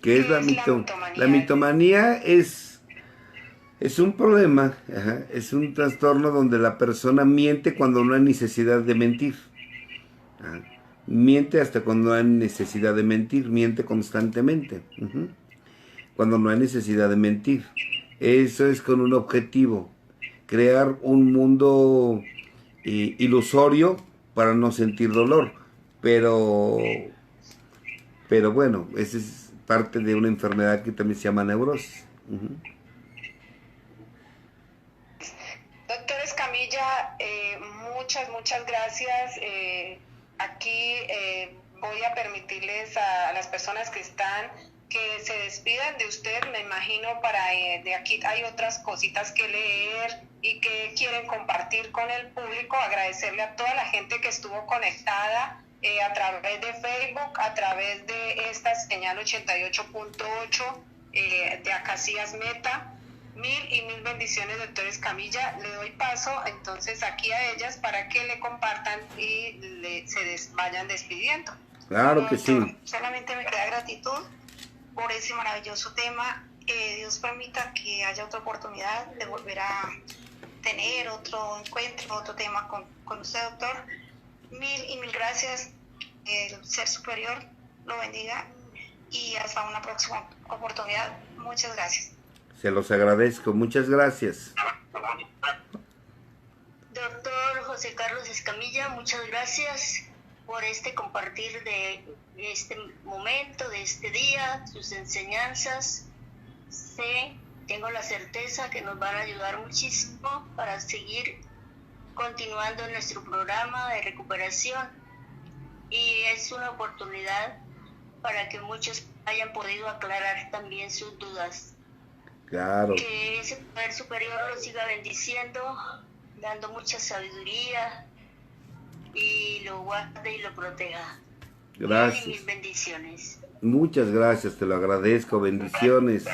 ¿Qué es la mitomanía? La mitomanía es un problema, es un trastorno donde la persona miente cuando no hay necesidad de mentir. Miente hasta cuando no hay necesidad de mentir, miente constantemente. Cuando no hay necesidad de mentir. Eso es con un objetivo, crear un mundo ilusorio para no sentir dolor. Pero bueno, esa es parte de una enfermedad que también se llama neurosis. Doctor Escamilla, muchas gracias. Aquí voy a permitirles a las personas que están que se despidan de usted. Me imagino de aquí hay otras cositas que leer y que quieren compartir con el público. Agradecerle a toda la gente que estuvo conectada a través de Facebook, a través de esta señal 88.8 de Acacias Meta. Mil bendiciones, doctor Escamilla. Le doy paso entonces aquí a ellas para que le compartan y vayan despidiendo. Claro que sí. Solamente me queda gratitud por ese maravilloso tema. Dios permita que haya otra oportunidad de volver a tener otro encuentro, otro tema con usted, doctor. Mil gracias. El ser superior lo bendiga y hasta una próxima oportunidad. Muchas gracias. Se los agradezco, muchas gracias. Doctor José Carlos Escamilla, muchas gracias por compartir de este momento, de este día, sus enseñanzas. Tengo la certeza que nos van a ayudar muchísimo para seguir continuando nuestro programa de recuperación, y es una oportunidad para que muchos hayan podido aclarar también sus dudas. Claro. Que ese poder superior lo siga bendiciendo, dando mucha sabiduría y lo guarde y lo proteja. Gracias. Mil bendiciones. Muchas gracias, te lo agradezco. Bendiciones.